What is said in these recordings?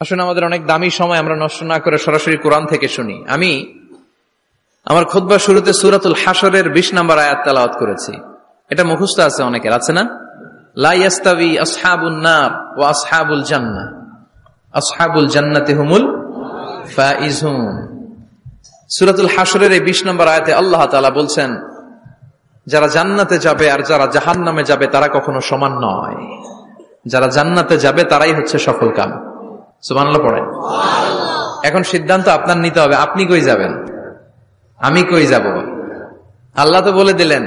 আসুন আমাদের অনেক দামি সময় আমরা নষ্ট না করে সরাসরি কোরআন থেকে শুনি। আমি আমার খুতবার শুরুতে সূরাতুল হাশরের 20 নম্বর আয়াত তেলাওয়াত করেছি। এটা মুখস্থ আছে অনেকের, আছে না? লা ইয়াস্তাবি আসহাবুন নার ওয়া আসহাবুল জান্নাহ, আসহাবুল জান্নাতি হুমুল ফাইজুন। সূরাতুল হাশরের এই 20 নম্বর আয়াতে আল্লাহ তাআলা বলছেন, যারা জান্নাতে যাবে আর যারা জাহান্নামে যাবে তারা কখনো সমান নয়। যারা জান্নাতে যাবে তারাই হচ্ছে সফলকাম। সুবহানাল্লাহ পড়েন। এখন সিদ্ধান্ত আপনার নিতে হবে, আপনি কই যাবেন, আমি কই যাব। আল্লাহ তো বলে দিলেন,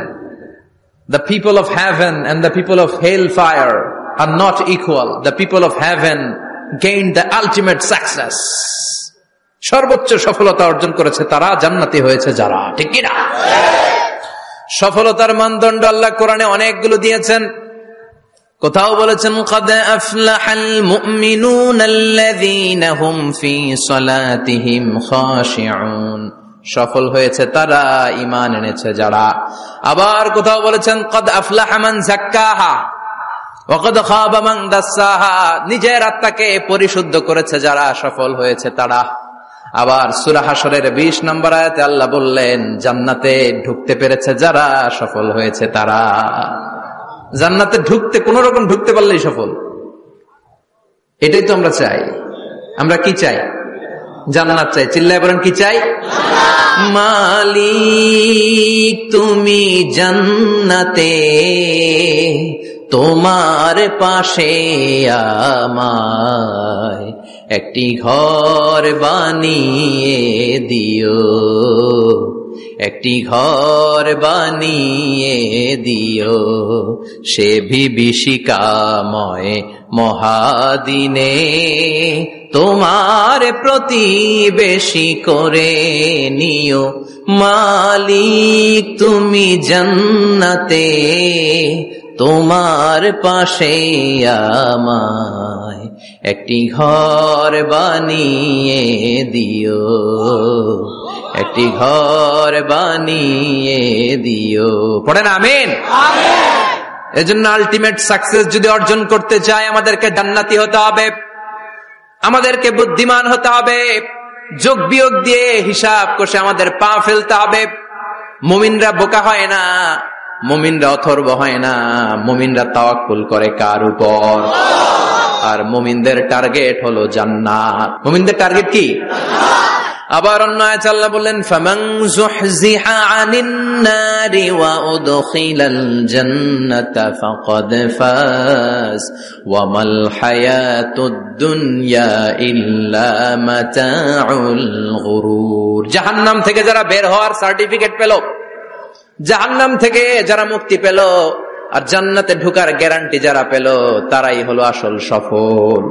the people of heaven and the people of hellfire are not equal. The people of heaven gained the ultimate success. সর্বোচ্চ সফলতা অর্জন করেছে তারা, জান্নাতি হয়েছে যারা, ঠিক কি না? সফলতার মানদণ্ড আল্লাহ কোরআনে অনেকগুলো দিয়েছেন। কোথাও বলেছেন قد أفلح المؤمنون الذين هم في صلاتهم خاشعون, সফল হয়েছে তারা, ঈমান এনেছে যারা। আবার কোথাও বলেছেন قد أفلح من زكاها وقد خاب من دساها, নিজের আত্মাকে পরিশুদ্ধ করেছে যারা, সফল হয়েছে তারা। আবার সূরা হাশরের 20 নম্বর আয়াতে আল্লাহ বললেন, জান্নাতে ঢুকতে পেরেছে যারা, সফল হয়েছে তারা। জান্নাতে ঢুকতে, কোন রকম ঢুকতে পারলেই সফল। এটাই তো আমরা চাই। আমরা কি চাই? জান্নাত চাই। চিল্লায় বলেন কি চাই? মালিক তুমি জান্নাতে, তোমার পাশে আমায় একটি ঘর বানিয়ে দিও, একটি ঘর বানিয়ে দিও, সে বিভীষিকাময় মহাদিনে তোমার প্রতিবেশী করে নিও। মালিক তুমি জান্নাতে, তোমার পাশে আমায় একটি ঘর বানিয়ে দিও, একটি ঘর বানিয়ে দিও। পড়েন আমিন। এজন্য আলটিমেট সাকসেস যদি অর্জন করতে চাই, আমাদেরকে জান্নাতি হতে হবে, আমাদেরকে বুদ্ধিমান হতে হবে, যোগ বিয়োগ দিয়ে হিসাব কষে আমাদের পা ফেলতে হবে। মুমিনরা বোকা হয় না, মুমিনরা অথর্ব হয় না, মুমিনরা তাওয়াক্কুল করে কার উপর? আর মুমিনদের টার্গেট হলো জান্নাত। মুমিনদের টার্গেট কি? আবার অন্য আয়াতে আল্লাহ বললেন, ফামান যুহজিহা আনিন নারি ওয়া উদখিলাল জান্নাতা ফাকাদ ফাজ ওয়া মাল হায়াতুদ দুনিয়া ইল্লা মাতাউল গুরুর। জাহান্নাম থেকে যারা বের হওয়ার সার্টিফিকেট পেল, জাহান্নাম থেকে যারা মুক্তি পেল আর জান্নাতে ঢোকার গ্যারান্টি যারা পেল, তারাই হলো আসল সফল।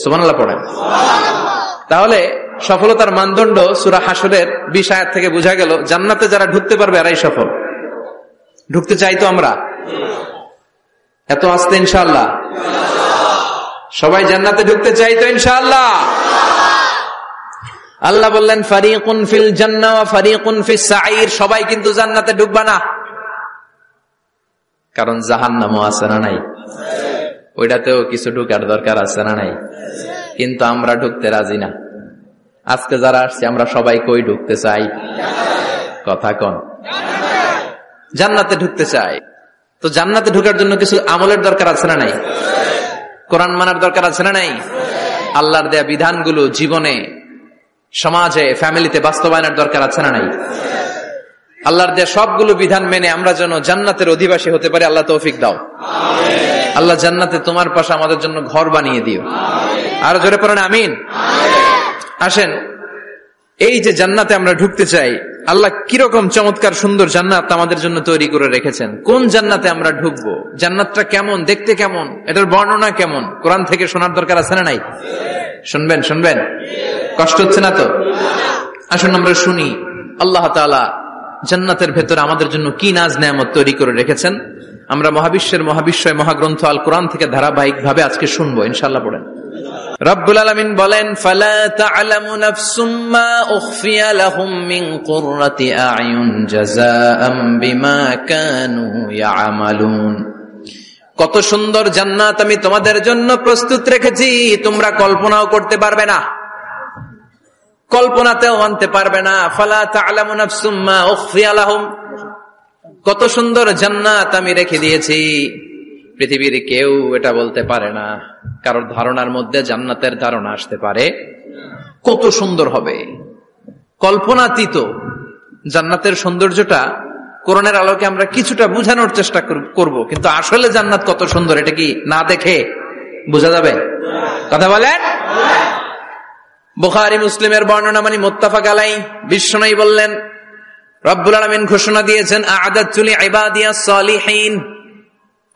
সুবহানাল্লাহ পড়েন। তাহলে সফলতার মানদণ্ড সূরা হাশরের 20 আয়াত থেকে বোঝা গেল, জান্নাতে যারা ঢুকতে পারবে এরাই সফল। ঢুকতে চাই তো আমরা? এত আস্তে ইনশাআল্লাহ? সবাই জান্নাতে ঢুকতে চাই তো ইনশাআল্লাহ? আল্লাহ বললেন, ফারিকুন ফিল জান্নাহ ওয়া ফারিকুন ফিস সাঈর। সবাই কিন্তু জান্নাতে ঢুকবে না, কারণ জাহান্নামও আছে না নাই? ওইটাতেও কিছু ঢুকার দরকার আছে না নাই? কিন্তু আমরা ঢুকতে রাজি না। আজকে যারা আসছে আমরা সবাই কই ঢুকতে চাই? কথা কন। জান্নাতে ঢুকতে চাই। তো জান্নাতে ঢোকার জন্য কিছু আমলের দরকার আছে না নাই? কোরআন মানার দরকার আছে না নাই? আল্লাহর দেয়া বিধানগুলো জীবনে, সমাজে, ফ্যামিলিতে বাস্তবায়নের দরকার আছে না নাই? আল্লাহর দেয়া সবগুলো বিধান মেনে আমরা যেন জান্নাতের অধিবাসী হতে পারি, আল্লাহ তৌফিক দাও। আল্লাহ জান্নাতে তোমার পাশে আমাদের জন্য ঘর বানিয়ে দিও। আর জোরে পড়েন আমিন। আসেন, এই যে জান্নাতে আমরা ঢুকতে চাই, আল্লাহ কিরকম চমৎকার সুন্দর জান্নাত আমাদের জন্য তৈরি করে রেখেছেন। কোন জান্নাতে আমরা ঢুকবো, জান্নাতটা কেমন, দেখতে কেমন, এটার বর্ণনা কেমন, কোরআন থেকে শোনার দরকার আছে না নাই? শুনবেন, শুনবেন? কষ্ট হচ্ছে না তো? আসুন আমরা শুনি আল্লাহ তাআলা জান্নাতের ভেতরে আমাদের জন্য কি নাজ নেয়ামত তৈরি করে রেখেছেন। আমরা মহাবিশ্বের মহাবিশ্বয় মহাগ্রন্থ আল কোরআন থেকে ধারাবাহিক ভাবে আজকে শুনবো ইনশাআল্লাহ। পড়েন। রব্বুল আলামিন বলেন, ফালা তা'লামু নাফসুম মা উখফিয়া লাহুম মিন কুররাতি আ'য়ুন জাযাআম বিমা কানু ইয়া'মালুন কত সুন্দর জান্নাত আমি তোমাদের জন্য প্রস্তুত রেখেছি, তোমরা কল্পনাও করতে পারবে না, কল্পনাতেও আনতে পারবে না। ফালা তা'লামু নাফসুম মা উখফিয়া লাহুম, কত সুন্দর জান্নাত আমি রেখে দিয়েছি, পৃথিবীর কেউ এটা বলতে পারে না। কারোর ধারণার মধ্যে জান্নাতের ধারণা আসতে পারে কত সুন্দর হবে, কল্পনাতীত। জান্নাতের সৌন্দর্যটা কোরআনের আলোকে আমরা কিছুটা বোঝানোর চেষ্টা করব, কিন্তু আসলে জান্নাত কত সুন্দর এটা কি না দেখে বোঝা যাবে? কথা বলেন। বুখারী মুসলিমের বর্ণনা মানে মুত্তাফাক আলাইহি, বিশ্বনবী বললেন, রব্বুল আলামিন ঘোষণা দিয়েছেন, আ'আদাতু লিইবাদিয়াস সালিহিন,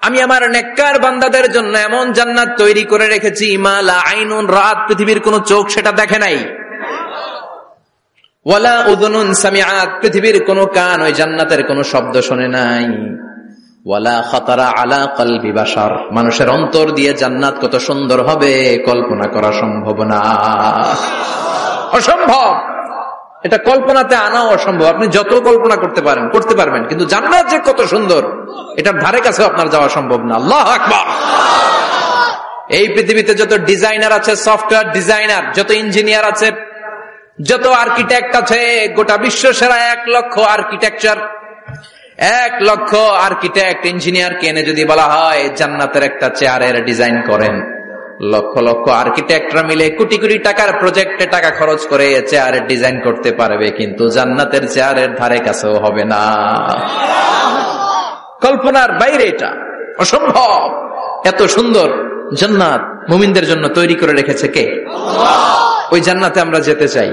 আমি আমার নেককার বান্দাদের জন্য এমন জান্নাত তৈরি করে রেখেছি, মা লা আইনুন রাত, পৃথিবীর কোন চোখ সেটা দেখে নাই, ওয়ালা উযুনুন সামিআত, পৃথিবীর কোন কান ওই জান্নাতের কোন শব্দ শোনে নাই, ওয়ালা খাতারা আলা কলবি বাশার, মানুষের অন্তর দিয়ে জান্নাত কত সুন্দর হবে কল্পনা করা সম্ভব না, অসম্ভব। এটা কল্পনাতে আনাও অসম্ভব। আপনি যত কল্পনা করতে পারবেন, কিন্তু জান্নাত যে কত সুন্দর এটার ধারে কাছে আপনার যাওয়া সম্ভব না। আল্লাহু আকবার। এই পৃথিবীতে যত ডিজাইনার আছে, সফটওয়্যার ডিজাইনার, যত ইঞ্জিনিয়ার আছে, যত আর্কিটেক্ট আছে, গোটা বিশ্ব সেরা 1 লক্ষ আর্কিটেকচার, 1 লক্ষ আর্কিটেক্ট ইঞ্জিনিয়ারকে এনে যদি বলা হয় জান্নাতের একটা চেয়ারের ডিজাইন করেন, লক্ষ লক্ষ আর্কিটেক্টরা মিলে কোটি কোটি টাকার প্রজেক্টে টাকা খরচ করে চেয়ারের ডিজাইন করতে পারবে, কিন্তু জান্নাতের চেয়ারের ধারে কাছেও হবে না। কল্পনার বাইরে, এটা অসম্ভব। এত সুন্দর জান্নাত মুমিনদের জন্য তৈরি করে রেখেছে কে? ওই জান্নাতে আমরা যেতে চাই,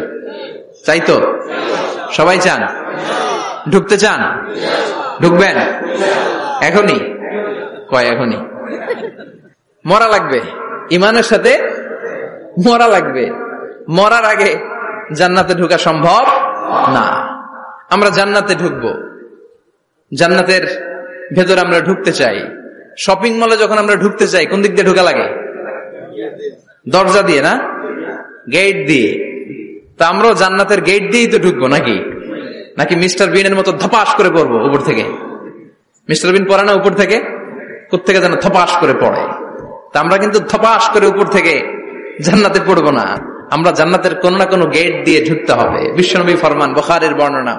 চাই তো? সবাই চান? ঢুকতে চান? ঢুকবেন এখনই? কয় এখনই? মরা লাগবে, ইমানের সাথে মরা লাগবে। মরার আগে জান্নাতে ঢোকা সম্ভব না। আমরা জান্নাতে ঢুকবো, জান্নাতের ভেতর আমরা ঢুকতে চাই। শপিং মলে যখন আমরা ঢুকতে চাই কোন দিক দিয়ে ঢোকা লাগে? দরজা দিয়ে না, গেট দিয়ে। তা আমরাও জান্নাতের গেট দিয়েই তো ঢুকবো নাকি? নাকি মিস্টার বিনের মতো ধপাস করে পড়বো উপর থেকে? মিস্টার বিন পড়ে না উপর থেকে? কোত্থেকে যেন ধপাস করে পড়ে। তা আমরা কিন্তু ধপাস করে উপর থেকে জান্নাতে পড়বো না, আমরা জান্নাতের কোন না কোনো গেট দিয়ে ঢুকতে হবে। বিশ্বনবী ফরমান, বুখারীর বর্ণনা,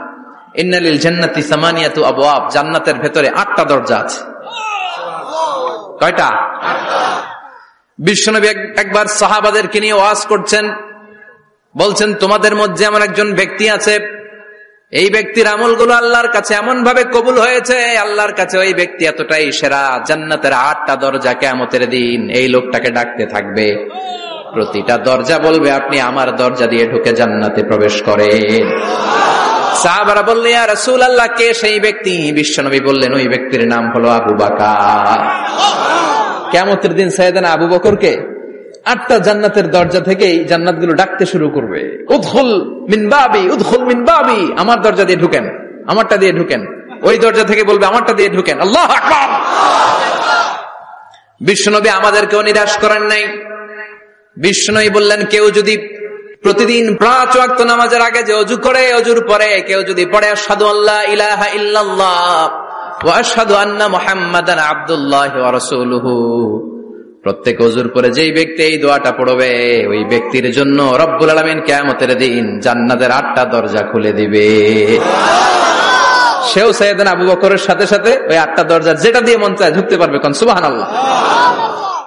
ইন্নালিল জান্নাতি সামানিয়াতু আবওয়াব, জান্নাতের ভেতরে 8টা দরজা আছে। কয়টা? বিশ্বনবী একবার সাহাবাদেরকে নিয়ে ওয়াজ করছেন, বলছেন, তোমাদের মধ্যে এমন একজন ব্যক্তি আছে, এই ব্যক্তির আমলগুলো আল্লাহর কাছে এমন ভাবে কবুল হয়েছে, আল্লাহর কাছে ওই ব্যক্তি এতটাই সেরা, জান্নাতের 8টা দরজা কিয়ামতের দিন এই লোকটাকে ডাকতে থাকবে। প্রতিটা দরজা বলবে, আপনি আমার দরজা দিয়ে ঢুকে জান্নাতে প্রবেশ করেন। সাহাবারা বললেন, ইয়া রাসূলুল্লাহ, কে সেই ব্যক্তি? বিশ্বনবী বললেন, ওই ব্যক্তির নাম হলো আবু বকর। কিয়ামতের দিন সাইয়েদনা আবু বকরকে 8টা জান্নাতের দরজা থেকেই জান্নাতগুলো ডাকতে শুরু করবে, উদখুল মিন বাবি, উদখুল মিন বাবি, আমার দরজা দিয়ে ঢুকেন, আমারটা দিয়ে ঢুকেন। ওই দরজা থেকে বলবে, আমারটা দিয়ে ঢুকেন। আল্লাহু আকবার। বিশ্বনবী আমাদেরকেও নিরাশ করেন নাই। বিশ্বনবী বললেন, কেউ যদি প্রতিদিন 5 ওয়াক্ত নামাজের আগে যে ওযু করে, ওযুর পরে কেউ যদি পড়ে আশহাদু আল্লা ইলাহা ইল্লাল্লাহ ওয়া আশহাদু আন্না মুহাম্মাদান আবদুল্লাহি ওয়া রাসূলুহু, প্রত্যেক ওযুর পরে যেই ব্যক্তি এই দোয়াটা পড়বে, ওই ব্যক্তির জন্য রব্বুল আলামিন কিয়ামতের দিন জান্নাতের 8টা দরজা খুলে দিবে। সেও সাইয়েদনা আবু বকরের সাথে সাথে ওই 8টা দরজা যেটা দিয়ে মন চায় ঢুকতে পারবে। কোন সুবহানাল্লাহ।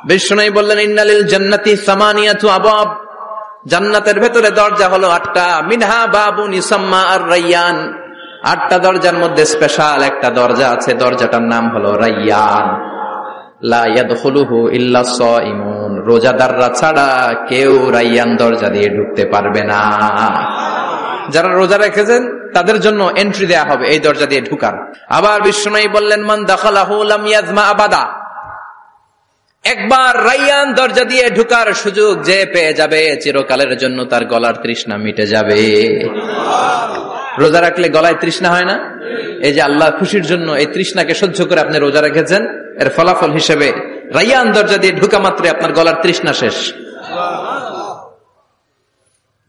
বিশ্বনবী বললেন, ইন্নালিল জান্নাতি সামানিয়াতু আবওয়াব, জান্নাতের ভেতরে দরজা হলো 8টা, মিনহা বাবুন ইউসাম্মা আর-রায়্যান, 8টা দরজার মধ্যে স্পেশাল একটা দরজা আছে, দরজাটার নাম হলো রায়্যান। লা ইয়াদখুলুহু ইল্লা সাইমুন, রোজাদাররা ছাড়া কেউ রায়্যান দরজা দিয়ে ঢুকতে পারবে না। যারা রোজা রেখেছেন তাদের জন্য এন্ট্রি দেয়া হবে এই দরজা দিয়ে ঢুকার। আবার বিশ্বনবী বললেন, মান দাখালাহু লাম ইয়াজমা আবাদা, একবার রায়্যান দরজা দিয়ে ঢুকার সুযোগ যে পেয়ে যাবে, চিরকালের জন্য তার গলার তৃষ্ণা মিটে যাবে। রোজা রাখলে গলায় তৃষ্ণা হয় না? এই যে আল্লাহ খুশির জন্য এই তৃষ্ণাকে সহ্য করে আপনি রোজা রেখেছেন, এর ফলাফল হিসেবে রায়্যান দরজা দিয়ে ঢুকা মাত্র আপনার গলার তৃষ্ণা শেষ।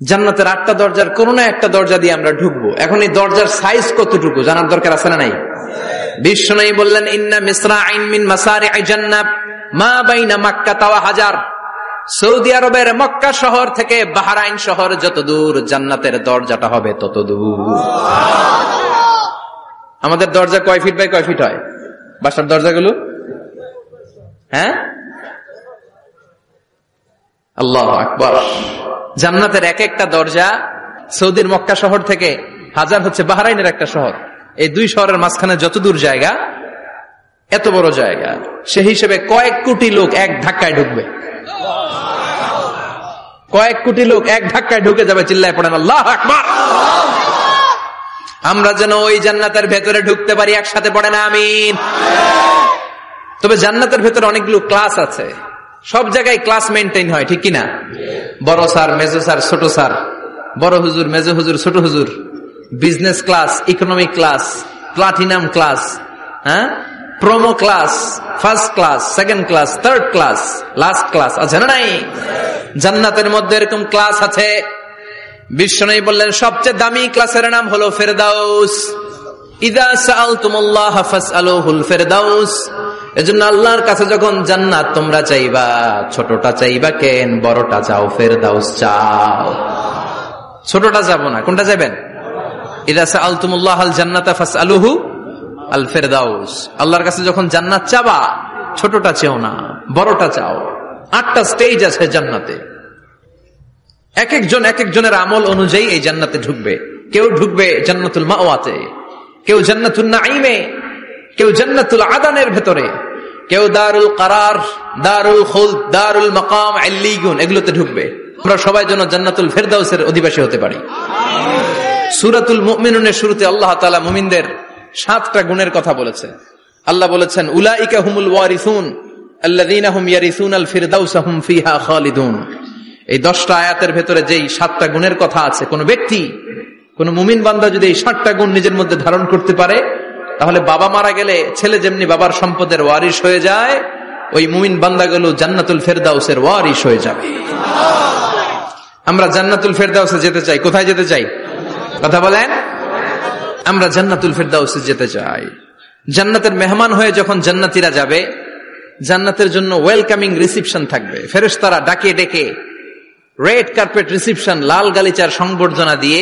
জান্নাতের 8টা দরজার কোন না একটা দরজা দিয়ে আমরা ঢুকবো। এখন এই দরজার সাইজ কতটুকু জানার দরকার আছে না নাই? বিষ্ণু বললেন ইন্না মিসরাইন মিন মাসারি'ই জান্নাহ মা বাইনা মাক্কা ওয়া হাজার। সৌদি আরবের মক্কা শহর থেকে বাহরাইন শহর যত দূর, জান্নাতের দরজাটা হবে তত দূর। আমাদের দরজা কয় ফিট বাই কয় ফিট হয় বাসার দরজাগুলো? হ্যাঁ, আল্লাহু আকবার। জান্নাতের এক একটা দরজা সৌদির মক্কা শহর থেকে হাজার হচ্ছে বাহরাইনের একটা শহর। এই দুই শহরের মাঝখানে যত দূর জায়গা, এত বড় জায়গা, সে হিসেবে কয়েক কোটি লোক এক ধাক্কায় ঢুকবে। কয়েক কোটি লোক এক ধাক্কায় ঢুকে যাবে। চিল্লায় পড়েন আল্লাহু আকবার। আমরা যেন ওই জান্নাতের ভেতরে ঢুকতে পারি, একসাথে পড়েন আমিন। তবে জান্নাতের ভেতরে অনেকগুলো ক্লাস আছে, সব জায়গায় ক্লাস মেনটেন হয়, ঠিক কিনা? বড় স্যার, মেজো স্যার, ছোট স্যার, বড় হুজুর, মেজো হুজুর, ছোট হুজুর, business class, economic class, platinum class, হ্যাঁ, promo class, first class, second class, third class, last class আছে না নাই? জান্নাতের মধ্যে এরকম ক্লাস আছে। বিষ্ণু বললেন সবচেয়ে দামি ক্লাসের নাম হলো ফেরদাউস। ইযা সাআলতুমুল্লাহ ফাসআলুহুল ফেরদাউস। এজন্য আল্লাহর কাছে যখন জান্নাত তোমরা চাইবা, ছোটটা চাইবা কেন, বড়টা চাও, ফেরদাউস চাও। ছোটটা যাবো না, কোনটা যাবেন? ইযা সাআলতুমুল্লাহাল জান্নাতা ফাসআলুহু আল ফেরদাউস। আল্লাহর কাছে যখন জান্নাত চাবা, ছোটটা চেও না, বড়টা চাও। 8টা স্টেজ আছে জান্নাতে। এক একজনের আমল অনুযায়ী এই জান্নাতে ঢুকবে। কেউ ঢুকবে জান্নাতুল মাওয়াতে, কেউ জান্নাতুল নাঈমে, কেউ জান্নাতুল আদানের ভেতরে, কেউ দারুল কারার, দারুল খুলদ, দারুল মাকাম, আল্লিগুন, এগুলোতে ঢুকবে। আমরা সবাই যেন জান্নাতুল ফেরদাউসের অধিবাসী হতে পারি। সূরাতুল মুমিনুনের শুরুতে আল্লাহ তাআলা মুমিনদের 7টা গুণের কথা বলেছে। আল্লাহ বলেছেন উলাইকা হুমুল ওয়ারিসুন আল্লাযীনা হুম ইয়ারিসুনাল ফিরদাউসা হুম ফিহা খালিদুন। এই 10টা আয়াতের ভেতরে যেই 7টা গুণের কথা আছে, কোন ব্যক্তি, কোন মুমিন বান্দা যদি এই 7টা গুণ নিজের মধ্যে ধারণ করতে পারে, তাহলে বাবা মারা গেলে ছেলে যেমনি বাবার সম্পদের ওয়ারিশ হয়ে যায়, ওই মুমিন বান্দাগুলো জান্নাতুল ফেরদাউসের ওয়ারিশ হয়ে যাবে। আমরা জান্নাতুল ফেরদাউসে যেতে চাই। কোথায় যেতে চাই? কথা বলেন। আমরা জান্নাতুল ফেরদাউসে যেতে চাই। জান্নাতের মেহমান হয়ে যখন জান্নাতীরা যাবে, জান্নাতের জন্য ওয়েলকামিং রিসিপশন থাকবে। ফেরেশতারা ডাকে ডেকে রেড কার্পেট রিসিপশন, লাল গালিচার সংবর্ধনা দিয়ে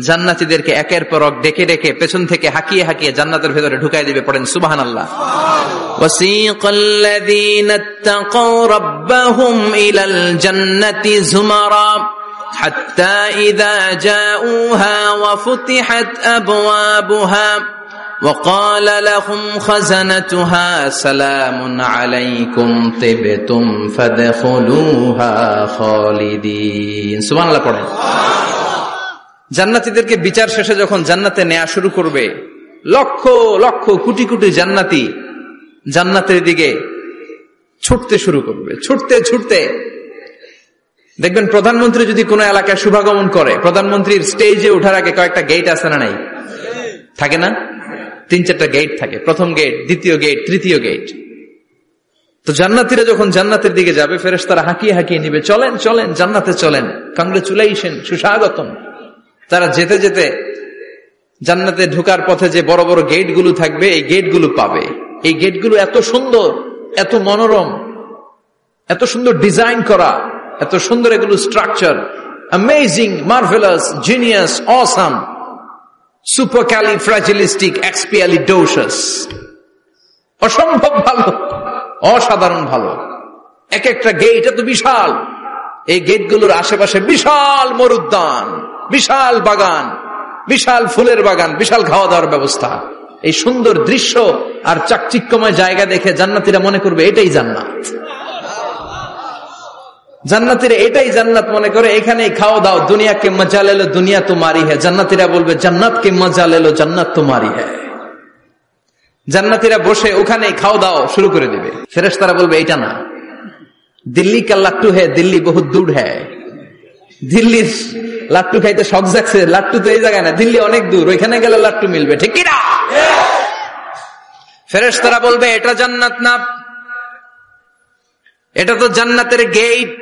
জান্নাতীদেরকে একের পর এক ডেকে ডেকে পেছন থেকে হাঁকিয়ে হাঁকিয়ে জান্নাতের ভেতরে ঢুকাই দিবে। পড়েন সুবহানাল্লাহ। ওয়াসিকাল্লাযীনা ইত্তাকাউ রাব্বাহুম ইলাল জান্নাতি যুমারা হাত্তা ইযা জাউহা ওয়া ফুতিহাত আবওয়াবুহা وقال لهم خزنتها سلام عليكم طبتم فادخلوها خالدين। সুবহানাল্লাহ পড়েন। জান্নাতীদেরকে বিচার শেষে যখন জান্নাতে নেওয়া শুরু করবে, লক্ষ লক্ষ কোটি কোটি জান্নাতি জান্নাতের দিকে ছুটতে শুরু করবে। ছুটতে ছুটতে দেখবেন প্রধানমন্ত্রী যদি কোনো এলাকায় শুভাগমন করে, প্রধানমন্ত্রীর স্টেজে ওঠার আগে কয়েকটা গেট আছে না নাই? থাকে না? 3-4টা গেট থাকে। প্রথম গেট, দ্বিতীয় গেট, তৃতীয় গেট। তো জান্নাতীরা যখন জান্নাতের দিকে যাবে, ফেরেশতারা হাঁকিয়ে হাঁকিয়ে নিবে, চলেন চলেন জান্নাতে চলেন, কংগ্রেচুলেশন, সুস্বাগতম। তারা যেতে যেতে জান্নাতে ঢোকার পথে যে বড় বড় গেটগুলো থাকবে, এই গেটগুলো পাবে। এই গেটগুলো এত সুন্দর, এত মনোরম, এত সুন্দর ডিজাইন করা, এত সুন্দর এগুলো structure, amazing, marvellous, genius, awesome, supercalifragilisticexpialidocious, অসম্ভব ভালো, অসাধারণ ভালো। এক একটা গেট এত বিশাল। এই গেটগুলোর আশেপাশে বিশাল মরুদ্যান, বিশাল বাগান, বিশাল ফুলের বাগান, বিশাল খাওয়া দাওয়ার ব্যবস্থা। এই সুন্দর দৃশ্য আর চাকচিক্যময় জায়গা দেখে জান্নাতীরা মনে করবে এটাই জান্নাত। জান্নাতীরা এটাই জান্নাত মনে করে, এখানেই খাওয়া দাও। দুনিয়া কে মজা লে লো, দুনিয়া তোমারি হ্যায়। জান্নাতীরা বলবে জান্নাত কে মজা লে লো, জান্নাত তোমারি হ্যায়। জান্নাতীরা বসে ওখানেই খাওয়া দাও শুরু করে দিবে। ফেরেশতারা বলবে এটা না, দিল্লি কা লাট্টু হ্যায়, দিল্লি বহুত দূর হ্যায়। দিল্লির লাট্টু খাইতে শখ জাগছে, লাট্টু তো এই জায়গায় না, দিল্লি অনেক দূর, ওইখানে গেলে লাট্টু মিলবে, ঠিক কিনা? ফেরেশতারা বলবে এটা জান্নাত না, এটা তো জান্নাতের গেট।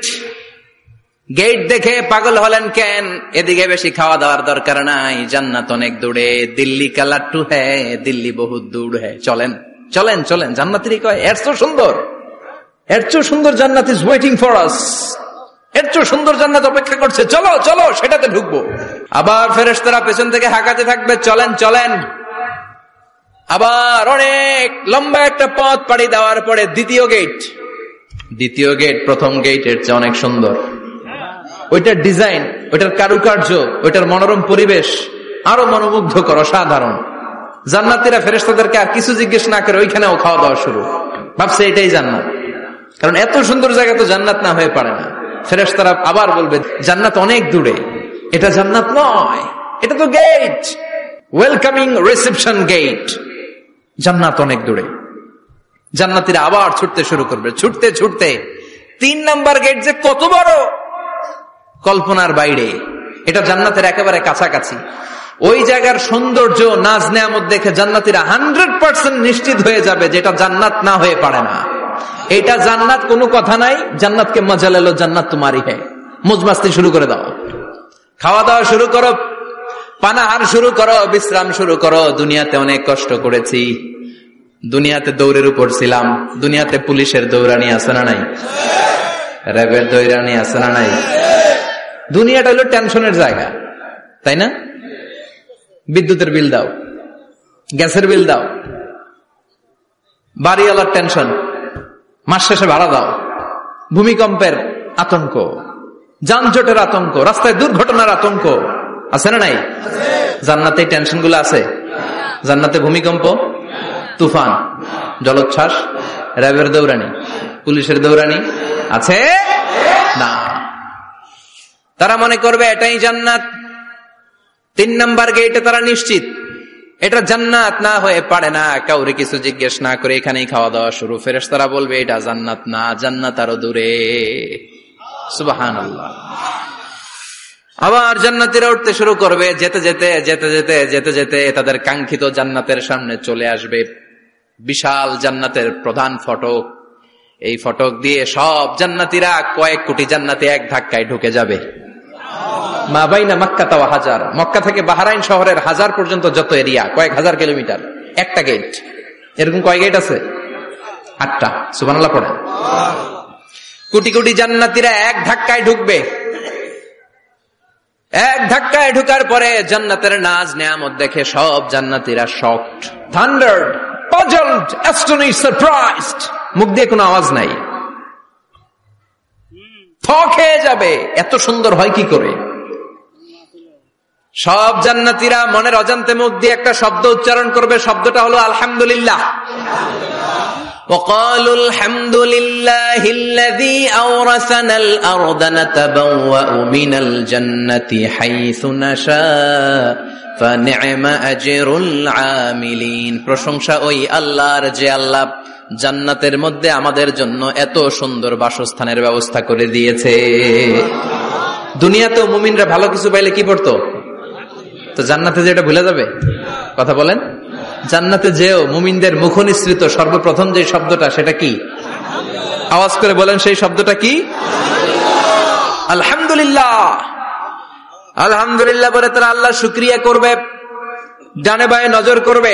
গেট দেখে পাগল হলেন কেন? এদিকে বেশি খাওয়া দাওয়ার দরকার নাই, জান্নাত অনেক দূরে। দিল্লি কা লাট্টু হ্যায়, দিল্লি বহুত দূর হ্যায়, চলেন চলেন চলেন। জান্নাতেরই কয় এর চেয়ে সুন্দর, এর চেয়ে সুন্দর জান্নাত ইজ ওয়েটিং ফর আস, এর চেয়ে সুন্দর জান্নাত অপেক্ষা করছে, চলো চলো সেটাতে ঢুকবো। আবার ফেরেশতারা পেছন থেকে হাঁকাতে থাকবে, চলেন চলেন। আবার অনেক লম্বা একটা পথ পাড়ি দেওয়ার পরে দ্বিতীয় গেট প্রথম গেটের চেয়ে অনেক সুন্দর। ওইটার ডিজাইন, ওইটার কারুকার্য, ওইটার মনোরম পরিবেশ আরো মনোমুগ্ধকর, অসাধারণ। জান্নাতীরা ফেরেশতাদেরকে আর কিছু জিজ্ঞেস না করে ওইখানেও খাওয়া দাওয়া শুরু, ভাবছে এটাই জান্নাত। কারণ এত সুন্দর জায়গা তো জান্নাত না হয়ে পারে না। ফেরেশতারা আবার বলবে জান্নাত অনেক দূরে, এটা জান্নাত নয়, এটা তো গেট, ওয়েলকামিং রিসেপশন গেট, জান্নাত অনেক দূরে। জান্নাতীরা আবার ছুটতে শুরু করবে, ছুটতে ছুটতে 3 নাম্বার গেট যে কত বড়, কল্পনার বাইরে। এটা জান্নাতের একেবারে কাছাকাছি। ওই জায়গার সৌন্দর্য, নাজ নেয়ামত দেখে জান্নাতীরা 100% নিশ্চিত হয়ে যাবে যেটা জান্নাত না হয়ে পারে না। এটা জান্নাত, কোনো কথা নাই। জান্নাতকে মজা লেলো, জান্নাত তোমারই হ্যাঁ। মজমাস্তি শুরু করে দাও, খাওয়া দাওয়া শুরু করো, পানাহার শুরু করো, বিশ্রাম শুরু করো। দুনিয়াতে অনেক কষ্ট করেছি, দুনিয়াতে দৌড়ের উপর ছিলাম, দুনিয়াতে পুলিশের দৌড়ানি আছে না নাই, র্যাবের দৌড়ানি আছে না নাই। দুনিয়াটা হলো টেনশনের জায়গা, তাই না? বিদ্যুতের বিল দাও, গ্যাসের বিল দাও, বাড়িওয়ালার টেনশন, মাস শেষে ভাড়া দাও, ভূমিকম্পের আতঙ্ক, যানজটের আতঙ্ক, রাস্তায় দুর্ঘটনার আতঙ্ক আছে না নাই? জান্নাতে টেনশন গুলো আছে? জান্নাতে ভূমিকম্প, তুফান, জলোচ্ছ্বাস, র্যাবের দৌড়ানি, পুলিশের দৌড়ানি আছে না। তারা মনে করবে এটাই জান্নাত। 3 নাম্বার গেটে তারা নিশ্চিত এটা জান্নাত না হয়ে পারে না। কাউরে কিছু জিজ্ঞেস না করে এখানেই খাওয়া দাওয়া শুরু। ফেরেশতারা বলবে এটা জান্নাত না, জান্নাত আরো দূরে। সুবহানাল্লাহ। আবার জান্নাতীরা উঠতে শুরু করবে, যেতে যেতে যেতে যেতে যেতে যেতে তাদের কাঙ্ক্ষিত জান্নাতের সামনে চলে আসবে। বিশাল জান্নাতের প্রধান ফটক, এই ফটক দিয়ে সব জান্নাতীরা, কয়েক কোটি জান্নাতি এক ধাক্কায় ঢুকে যাবে। মা বাইনা মক্কা ওয়া হাজার, মক্কা থেকে বাহরাইন শহরের হাজার পর্যন্ত যত এরিয়া, কয়েক হাজার কিলোমিটার, একটা গেট। এরকম কয় গেট আছে? 8টা। সুবহানাল্লাহ পড়েন। কোটি কোটি জান্নাতীরা এক ধাক্কায় ঢুকবে। এক ধাক্কায় ঢুকার পরে জান্নাতের নাজ নেয়ামত দেখে সব জান্নাতীরা শকড, থান্ডার্ড, পাজলড, অ্যাস্টনিশড, সারপ্রাইজড। মুখ দিয়ে কোনো আওয়াজ নাই, থক হয়ে যাবে, এত সুন্দর হয় কি করে। সব জান্নাতীরা মনের অজান্তে মুখ দিয়ে একটা শব্দ উচ্চারণ করবে, শব্দটা হলো আলহামদুলিল্লাহ। وقالوا الحمد لله الذي أورثنا الأرض نتبوأ من الجنة حيث نشاء فنعم أجر العاملين। প্রশংসা ওই আল্লাহর যে আল্লাহ জান্নাতের মধ্যে আমাদের জন্য এত সুন্দর বাসস্থানের ব্যবস্থা করে দিয়েছে। দুনিয়াতেও মুমিনরা ভালো কিছু পাইলে কি পড়তো? তো জান্নাতে যে এটা ভুলে যাবে? কথা বলেন। জান্নাতে যেও মুমিনদের মুখ নিঃসৃত সর্বপ্রথম যে শব্দটা, সেটা কি? আওয়াজ করে বলেন, সেই শব্দটা কি? আলহামদুলিল্লাহ। আলহামদুলিল্লাহ বলে তারা আল্লাহ শুকরিয়া করবে, ডানে বায়ে নজর করবে,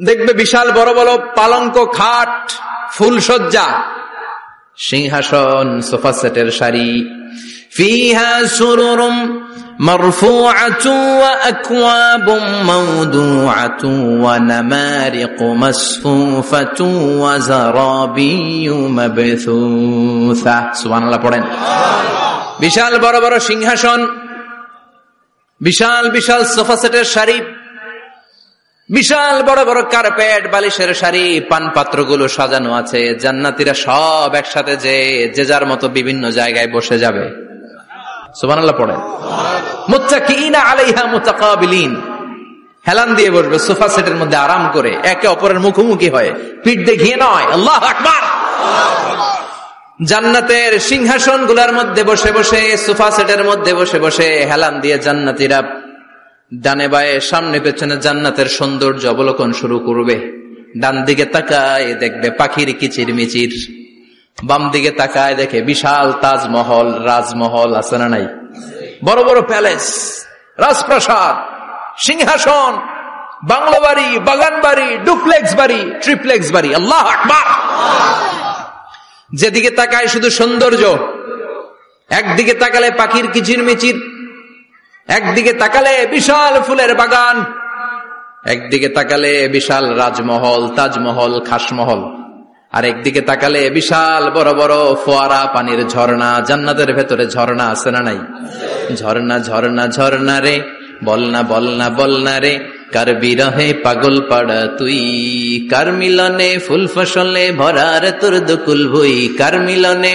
দেখবে বিশাল বড় বড় পালঙ্ক, খাট, ফুলসজ্জা, সিংহাসন, সোফা সেটের সারি। ফিহা সুরুরুম মারফুআতুন ওয়া আকওয়াবুম মাওদুআতুন ওয়া নামারিকু মাসফুফাতুন ওয়া যারাবিয়্যু মাবথুসা। সুবহানাল্লাহ পড়েন। বিশাল বড় বড় সিংহাসন, বিশাল বিশাল সোফা সেটের সারি, বিশাল বড় বড় কার্পেট, বালিশের সারি, পানপাত্রগুলো সাজানো আছে। জান্নাতীরা সব একসাথে যে যার মতো বিভিন্ন জায়গায় বসে যাবে। সুবহানাল্লাহ পড়েন। মুত্তাকিইনা আলাইহা মুতাকাবিলিন, হেলান দিয়ে বসবে সোফা সেটের মধ্যে আরাম করে, একে অপরের মুখোমুখি হয়ে, পিঠ দেখিয়ে নয়। আল্লাহু আকবার। জান্নাতের সিংহাসন গুলার মধ্যে বসে বসে, সোফা সেটের মধ্যে বসে বসে হেলান দিয়ে জান্নাতীরা ডানে বায়ে সামনে পেছনে জান্নাতের সৌন্দর্য অবলোকন শুরু করবে। ডান দিকে তাকায় দেখবে পাখির কিচির মিচির, বাম দিকে তাকায় দেখে বিশাল তাজমহল, রাজমহল আছে না নাই, বড় বড় প্যালেস, রাজপ্রাসাদ, সিংহাসন, বাংলো বাড়ি, বাগান বাড়ি, ডুপ্লেক্স বাড়ি, ট্রিপ্লেক্স বাড়ি। আল্লাহু আকবার। যেদিকে তাকায় শুধু সৌন্দর্য। একদিকে তাকালে পাখির কিচিরমিচির, একদিকে তাকালে বিশাল ফুলের বাগান, একদিকে তাকালে বিশাল রাজমহল, তাজমহল, খাসমহল, আর একদিকে তাকালে বিশাল বড় বড় ফোয়ারা, পানির ঝর্ণা। জান্নাতের ভেতরে ঝর্ণা আছে না নাই? ঝর্ণা ঝর্ণা ঝর্ণা রে, বলনা বলনা বলনা রে, কার বিরহে পাগল পাড়া তুই, কার মিলনে ফুল ফসলে ভরার তোর দুকুল ভুই, কার মিলনে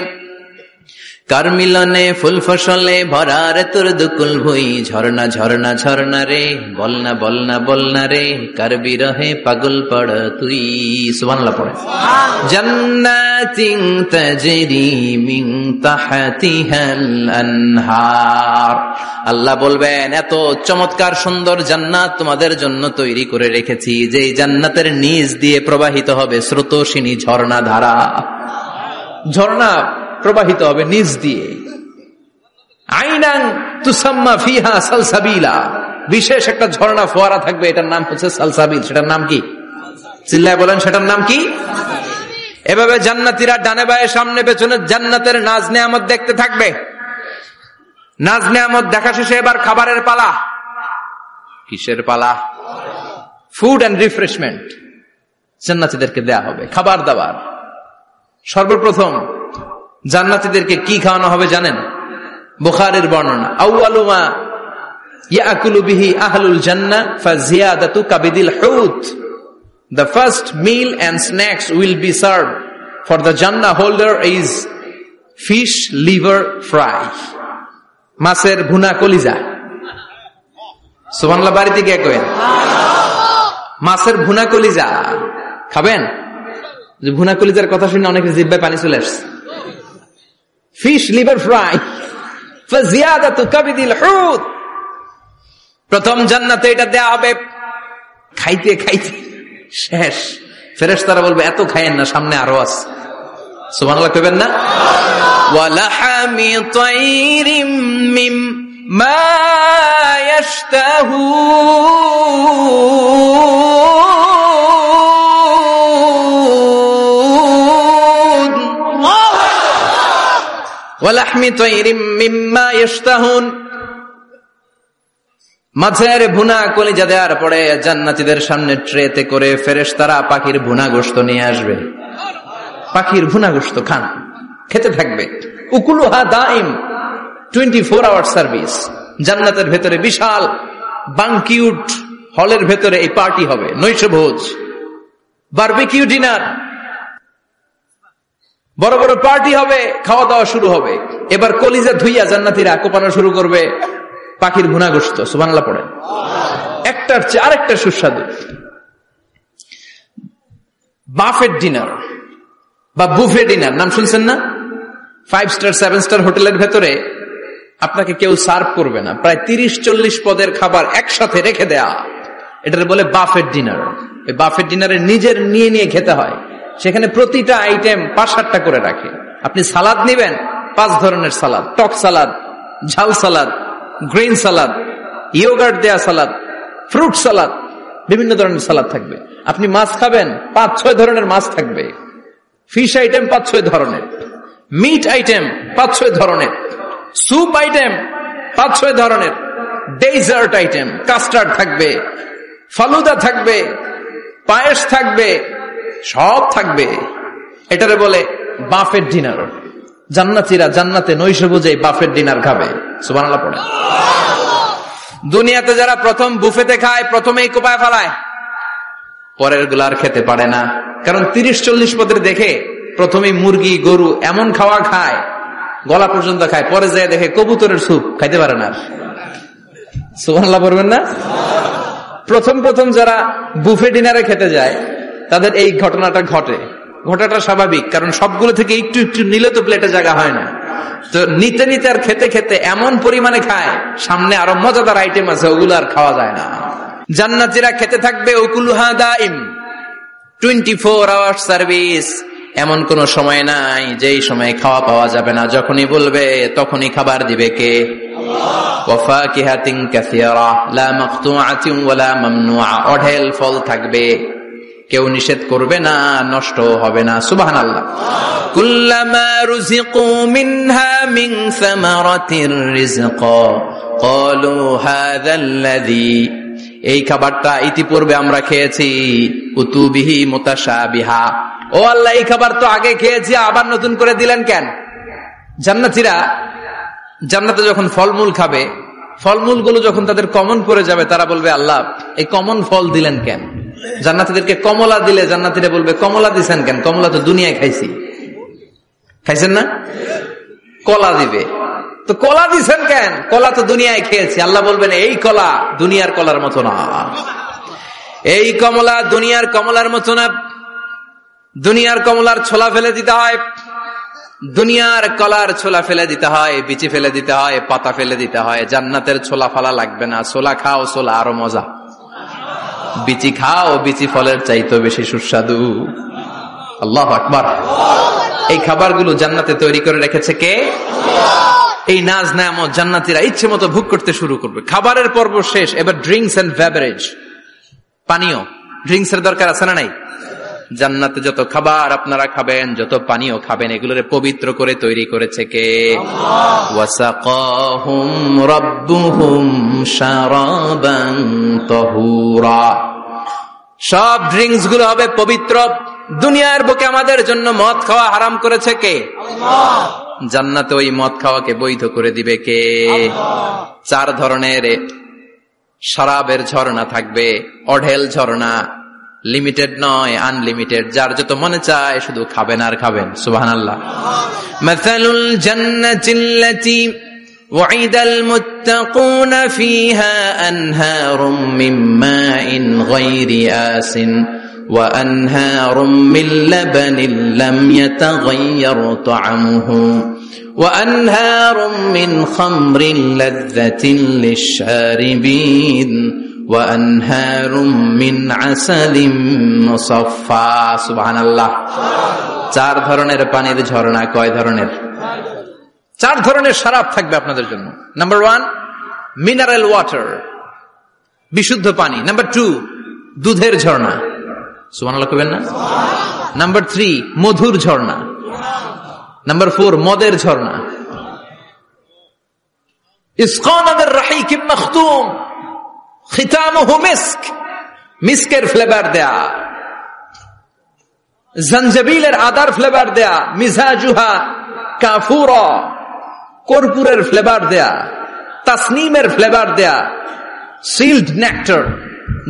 ফুল ফসলে ভরার তোর দুকুল ভুই। ঝর্ণা ঝর্ণা ঝর্ণা রে, বলনা বলনা বলনা রে, কার বিরহে পাগল পাড়া তুই। সুবহানাল্লাহ পড়ে। জান্নাতিন তাজরি মিন তাহতিহাল আনহার। আল্লাহ বলবেন, এত চমৎকার সুন্দর জান্নাত তোমাদের জন্য তৈরি করে রেখেছি, যে জান্নাতের নিচ দিয়ে প্রবাহিত হবে স্রোতস্বিনী ঝর্ণা ধারা। ঝর্ণা প্রবাহিত হবে নিচ দিয়ে। আইনান তুসাম্মা ফিহা সালসাবিলা, বিশেষ একটা ঝর্ণা ফোয়ারা থাকবে, এটার নাম হচ্ছে সালসাবিল। সেটার নাম কি? চিল্লায় বলেন, সেটার নাম কি? এভাবে জান্নাতীরা ডানে বায়ে সামনে পেছনে জান্নাতের নাজ নেয়ামত দেখতে থাকবে। নাজ নেয়ামত দেখা শেষে এবার খাবারের পালা। কিসের পালা? ফুড এন্ড রিফ্রেশমেন্ট জান্নাতীদেরকে দেয়া হবে, খাবার দাবার। সর্বপ্রথম জান্নাতীদেরকে কি খাওয়ানো হবে জানেন? বুখারীর বর্ণনা, আউয়ালু মা ইয়াকুলু বিহি আহলুল জান্নাহ ফাজিয়াদাতু কাবিদিল হুত। The first meal and snacks will be served for the Jannah holder is fish liver fry, মাছের ভুনা কলিজা। সুবহানাল্লাহ, বাড়িতে গিয়ে কইন মাছের ভুনা কলিজা খাবেন। যে ভুনা কলিজার কথা শুনে অনেকের জিহ্বায় পানি চলে আসছে। ফিশ লিভার ফ্রাই ফাজিয়াদাতু কাবিদিল হুত। প্রথম জান্নাতে এটা দেয়া হবে। খাইতে খাইতে শেষ। ফেরেশতারা বলবে, এত খায়েন না, সামনে আরো আছে। সুবহানাল্লাহ কইবেন না? ওয়ালাহামি তাইরিম মিম্মা ইয়াশতাহুন, ওয়ালাহমি তাইরিম মিম্মা ইয়াশতাহুন। মাছের ভুনা কলিজা দেওয়ার পরে জান্নাতীদের সামনে ট্রেতে করে ফেরেশতারা পাখির ভুনা গোশত নিয়ে আসবে। পাখির ভুনা গোশত খান, খেতে থাকবে। উকুলুহা দাইম, 24 আওয়ার সার্ভিস। জান্নাতের ভেতরে বিশাল বানকিউট হলের ভেতরে এই পার্টি হবে, নৈশভোজ, বারবিকিউ ডিনার, বড় বড় পার্টি হবে, খাওয়া দাওয়া শুরু হবে। এবার কলিজা ধুইয়া জান্নাতীরা কোপানো শুরু করবে পাখির ভুনা গোশত। সুবহানাল্লাহ পড়েন। একটার চেয়ে আরেকটা সুস্বাদু। বাফেট ডিনার বা বুফে ডিনার নাম শুনছেন না? 5 স্টার 7 স্টার হোটেলের ভেতরে আপনাকে কেউ সার্ভ করবে না, প্রায় 30-40 পদের খাবার একসাথে রেখে দেয়া, এটার বলে বাফেট ডিনার। এই বাফেট ডিনারে নিজের নিয়ে নিয়ে খেতে হয়। সেখানে প্রতিটা আইটেম 5-7টা করে রাখে। আপনি সালাদ নিবেন, 5 ধরনের সালাদ, টক সালাদ, ঝাল সালাদ, গ্রিন সালাদ, ইয়োগার্ট দেয়া সালাদ, ফ্রুট সালাদ, বিভিন্ন ধরনের সালাদ থাকবে। আপনি মাছ খাবেন, 5-6 ধরনের মাছ থাকবে। ফিশ আইটেম 5-6 ধরনের, মিট আইটেম 5-6 ধরনের, স্যুপ আইটেম 5-6 ধরনের, ডেজার্ট আইটেম, কাস্টার্ড থাকবে, ফালুদা থাকবে, পায়েস থাকবে, সব থাকবে। এটারে বলে বাফেট ডিনার। জান্নাতীরা জান্নাতে নৈশভোজে বাফেট ডিনার খাবে। সুবহানাল্লাহ পড়ে। দুনিয়াতে যারা প্রথম বুফেতে খায়, প্রথমেই কোপায় ফেলায়, পরের গুলা আর খেতে পারে না। কারণ 30-40 পদের দেখে প্রথমেই মুরগি, গরু এমন খাওয়া খায়, গলা পর্যন্ত খায়, পরে যায় দেখে কবুতরের স্যুপ, খাইতে পারে না। সুবহানাল্লাহ পড়বেন না? প্রথম প্রথম যারা বুফে ডিনারে খেতে যায় তাদের এই ঘটনাটা ঘটে। ঘটাটা স্বাভাবিক, কারণ সবগুলো থেকে একটু একটু নিলে তো প্লেটে জায়গা হয় না। তো নিতে নিতে আর খেতে খেতে এমন পরিমাণে খায়, সামনে আরো মজাদার আইটেম আছে, ওগুলো আর খাওয়া যায় না। জান্নাতীরা খেতে থাকবে উকুলুহা দাইম, 24 আওয়ার সার্ভিস। এমন কোন সময় নাই যেই সময় খাওয়া পাওয়া যাবে না, যখনই বলবে তখনই খাবার দিবে কে? ওয়াফাকিহাতিন কাসীরা লা মাকতুআতিন ওয়ালা মামনুআ, অঢেল ফল থাকবে, কেউ নিষেধ করবে না, নষ্ট হবে না। সুবহানাল্লাহ। কুল্লামা রুজিকু মিনহা মিন সামারাতির রিজকা ক্বালু হাযাল্লাযী, এই খাবারটা ইতিপূর্বে আমরা খেয়েছি, উতুবিহি মুতাশাবিহা, ও আল্লাহ এই খাবার তো আগে খেয়েছি, আবার নতুন করে দিলেন কেন? জান্নাতীরা জান্নাতে যখন ফলমূল খাবে, ফলমূল গুলো যখন তাদের কমন পড়ে যাবে, তারা বলবে আল্লাহ এই কমন ফল দিলেন কেন? জান্নাতীদেরকে কমলা দিলে জান্নাতীরা বলবে কমলা দিছেন কেন? কমলা তো দুনিয়ায় খাইছি। খাইছেন না? কলা দিবে, তো কলা দিছেন কেন? কলা তো দুনিয়ায় খেয়েছি। আল্লাহ বলবেন এই কলা দুনিয়ার কলার মতো না, এই কমলা দুনিয়ার কমলার মতো না। দুনিয়ার কমলার ছোলা ফেলে দিতে হয়, দুনিয়ার কলার ছোলা ফেলে দিতে হয়, বিচি ফেলে দিতে হয়, পাতা ফেলে দিতে হয়। জান্নাতের ছোলা ফালা লাগবে না, ছোলা খাও, ছোলা আরো মজা। বিচি খাও, বিচি ফলের চাইতো বেশি সুস্বাদু। আল্লাহু আকবার। এই খাবারগুলো জান্নাতে তৈরি করে রেখেছে কে? এই নাজ নেয়ামত জান্নাতীরা ইচ্ছে মতো ভোগ করতে শুরু করবে। খাবারের পর্ব শেষ, এবার ড্রিঙ্কস এন্ড বেভারেজ, পানীয়। ড্রিঙ্কস এর দরকার আছে না নাই? জান্নাতে যত খাবার আপনারা খাবেন, যত পানীয় খাবেন, এগুলোরে পবিত্র করে তৈরি করেছে কে? ওয়াসাকাহুম রাব্বুহুম শারাবান তাহুরা। সব ড্রিঙ্কস গুলো হবে পবিত্র। দুনিয়ার বুকে আমাদের জন্য মদ খাওয়া হারাম করেছে কে? আল্লাহ। জান্নাতে ওই মদ খাওয়াকে বৈধ করে দিবে কে? আল্লাহ। 4 ধরনের শরাবের ঝর্ণা থাকবে, অঢেল ঝর্ণা, লিমিটেড নয়, আনলিমিটেড। যার যত মনে চায় শুধু খাবেন আর খাবেন। সুবহানাল্লাহ। মাসালুল জান্নাতিল্লাতী ওয়াইদাল মুত্তাকুনা ফিহা আনহারুম মিন মাইন গায়রি আসিন ওয়া আনহারুম মিন লাবানিন লাম ইয়াতাগায়্যার তা'আমুহু ওয়া আনহারুম মিন খামরিন লাযযাতিন লিশ-শারিবিন وأنهار من عسل مصفى سبحان الله। 4 ধরনের পানির ঝর্ণা। কয় ধরনের? 4 ধরনের শরাব থাকবে আপনাদের জন্য। নাম্বার 1 মিনারেল ওয়াটার, বিশুদ্ধ পানি। নাম্বার 2 দুধের ঝর্ণা। সুবহানাল্লাহ কইবেন না? নাম্বার 3 মধুর ঝর্ণা। নাম্বার 4 মদের ঝর্ণা। ইসকানা মির রাহিকিম মাখতুম খিতামুহু মিস্ক, মিস্কের ফ্লেভার দেয়া, জঞ্জবিলের আদার ফ্লেভার দেয়া, মিজাজুহা কাফুরা, কর্পূরের ফ্লেভার দেয়া, তাসনিমের ফ্লেভার দেয়া, সিল্ড নেক্টার।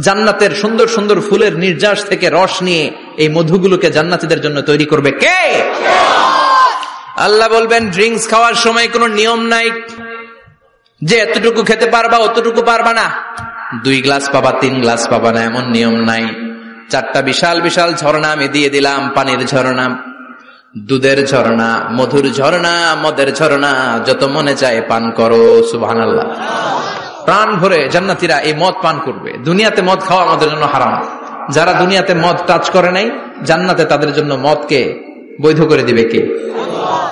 জান্নাতের সুন্দর সুন্দর ফুলের নির্যাস থেকে রস নিয়ে এই মধুগুলোকে জান্নাতীদের জন্য তৈরি করবে কে? আল্লাহ বলবেন ড্রিঙ্কস খাওয়ার সময় কোনো নিয়ম নাই যে এতটুকু খেতে পারবা অতটুকু পারবা না, 2 গ্লাস পাবা 3 গ্লাস পাবা না, এমন নিয়ম নাই। 4টা বিশাল বিশাল ঝর্ণা আমি দিয়ে দিলাম, পানির ঝর্ণা, দুধের ঝর্ণা, মধুর ঝর্ণা, মদের ঝর্ণা, যত মনে চায় পান করো। সুবহানাল্লাহ। প্রাণ ভরে জান্নাতীরা এই মদ পান করবে। দুনিয়াতে মদ খাওয়া আমাদের জন্য হারাম। যারা দুনিয়াতে মদ টাচ করে নাই, জান্নাতে তাদের জন্য মদকে বৈধ করে দিবে কে?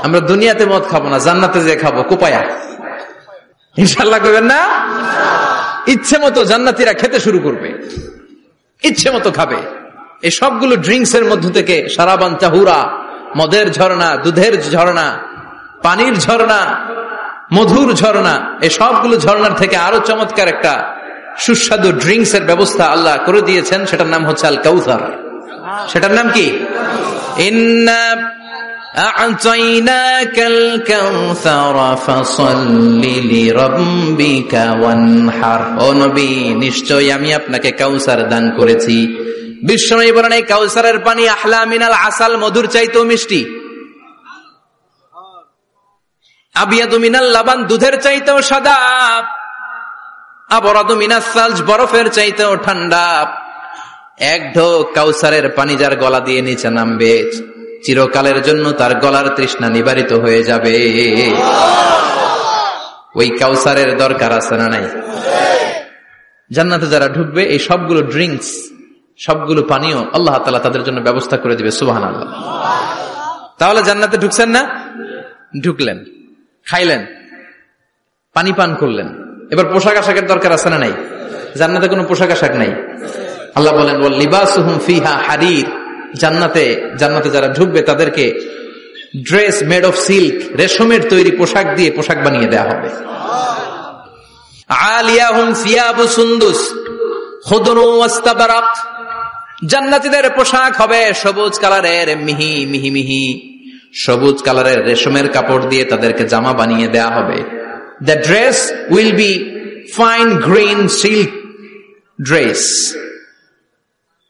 আমরা দুনিয়াতে মদ খাবো না, জান্নাতে যে খাবো কোপায়া। ইনশাআল্লাহ কইবেন না? ইচ্ছে মতো জান্নাতীরা খেতে শুরু করবে, ইচ্ছে মতো খাবে। এই সবগুলো ড্রিঙ্কস এর মধ্য থেকে শারাবান তাহুরা, মদের ঝর্ণা, দুধের ঝর্ণা, পানির ঝর্ণা, মধুর ঝর্ণা, এই সবগুলো ঝর্ণার থেকে আরো চমৎকার একটা সুস্বাদু ড্রিঙ্কস এর ব্যবস্থা আল্লাহ করে দিয়েছেন। সেটার নাম হচ্ছে আল কাউসার। সেটার নাম কি? ইন্না আ'তাইনাকাল কাউসার ফাসাল্লি লিরাব্বিকা ওয়ানহার। ও নবী, নিশ্চয়ই আমি আপনাকে কাউসার দান করেছি। বিশ্বনবী বলেন এই কাউসারের পানি আহলা মিনাল আসাল, মধুর চাইতেও মিষ্টি। আবিয়াদু মিনাল লাবান, দুধের চাইতেও সাদা। আবরাদু মিনাস সালজ, বরফের চাইতেও ঠান্ডা। এক ঢোক কাউসারের পানি যার গলা দিয়ে নিচে নামবে, চিরকালের জন্য তার গলার তৃষ্ণা নিবারিত হয়ে যাবে। ওই কাউসারের দরকার আছে না নাই? জান্নাতে যারা ঢুকবে এই সবগুলো ড্রিঙ্কস, সবগুলো পানীয় আল্লাহ তাআলা তাদের জন্য ব্যবস্থা করে দিবে। সুবহানাল্লাহ। তাহলে জান্নাতে ঢুকছেন না? ঢুকলেন, খাইলেন, পানি পান করলেন, এবার পোশাক আশাকের দরকার আছে না নাই? জান্নাতে কোনো পোশাক আশাক নাই। আল্লাহ বলেন ওয়াল লিবাসুহুম ফিহা হারির, জান্নাতে যারা ঢুকবে তাদেরকে ড্রেস মেড অফ সিল্ক, রেশমের তৈরি পোশাক দিয়ে পোশাক বানিয়ে দেওয়া হবে। আলিয়াহুম সিয়াবু সুন্দুস খুদরু ওয়াস্তাবরাক, জান্নাতীদের পোশাক হবে সবুজ কালারের, মিহি মিহি মিহি সবুজ কালারের রেশমের কাপড় দিয়ে তাদেরকে জামা বানিয়ে দেয়া হবে। The dress will be fine green silk dress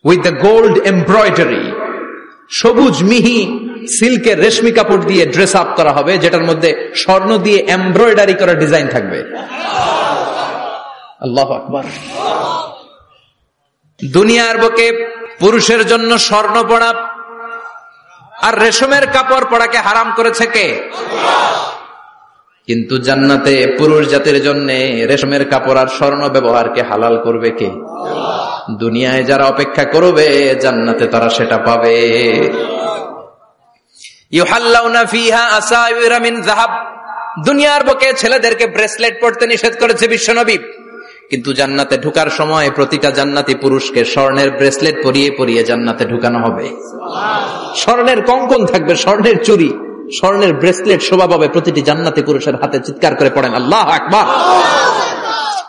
with the gold embroidery, সবুজ মিহি সিল্কের রেশমি কাপড় দিয়ে ড্রেস আপ করা হবে, যেটার মধ্যে স্বর্ণ দিয়ে এমব্রয়ডারি করা ডিজাইন থাকবে। আল্লাহু আকবার। দুনিয়ার বুকে পুরুষের জন্য স্বর্ণ পরা আর রেশমের কাপড় পরাকে হারাম করেছে কে? কিন্তু জান্নাতে পুরুষ জাতির জন্য রেশমের কাপড় আর স্বর্ণ ব্যবহারকে হালাল করবে কে? দুনিয়ায় যারা অপেক্ষা করবে জান্নাতে তারা সেটা পাবে। ইউহাল্লাউনা ফিহা আসাওয়িরা মিন যাহাব, দুনিয়ার বুকে ছেলেদেরকে ব্রেসলেট পরতে নিষেধ করেছে বিশ্বনবী, কিন্তু জান্নাতে ঢোকার সময় প্রতিটা জান্নাতি পুরুষকে স্বর্ণের ব্রেসলেট পরিয়ে পরিয়ে জান্নাতে ঢুকানো হবে। স্বর্ণের কঙ্কন থাকবে, স্বর্ণের চুড়ি, স্বর্ণের ব্রেসলেট শোভা পাবে প্রতিটি জান্নাতি পুরুষের হাতে। চিৎকার করে পড়েন আল্লাহু আকবার।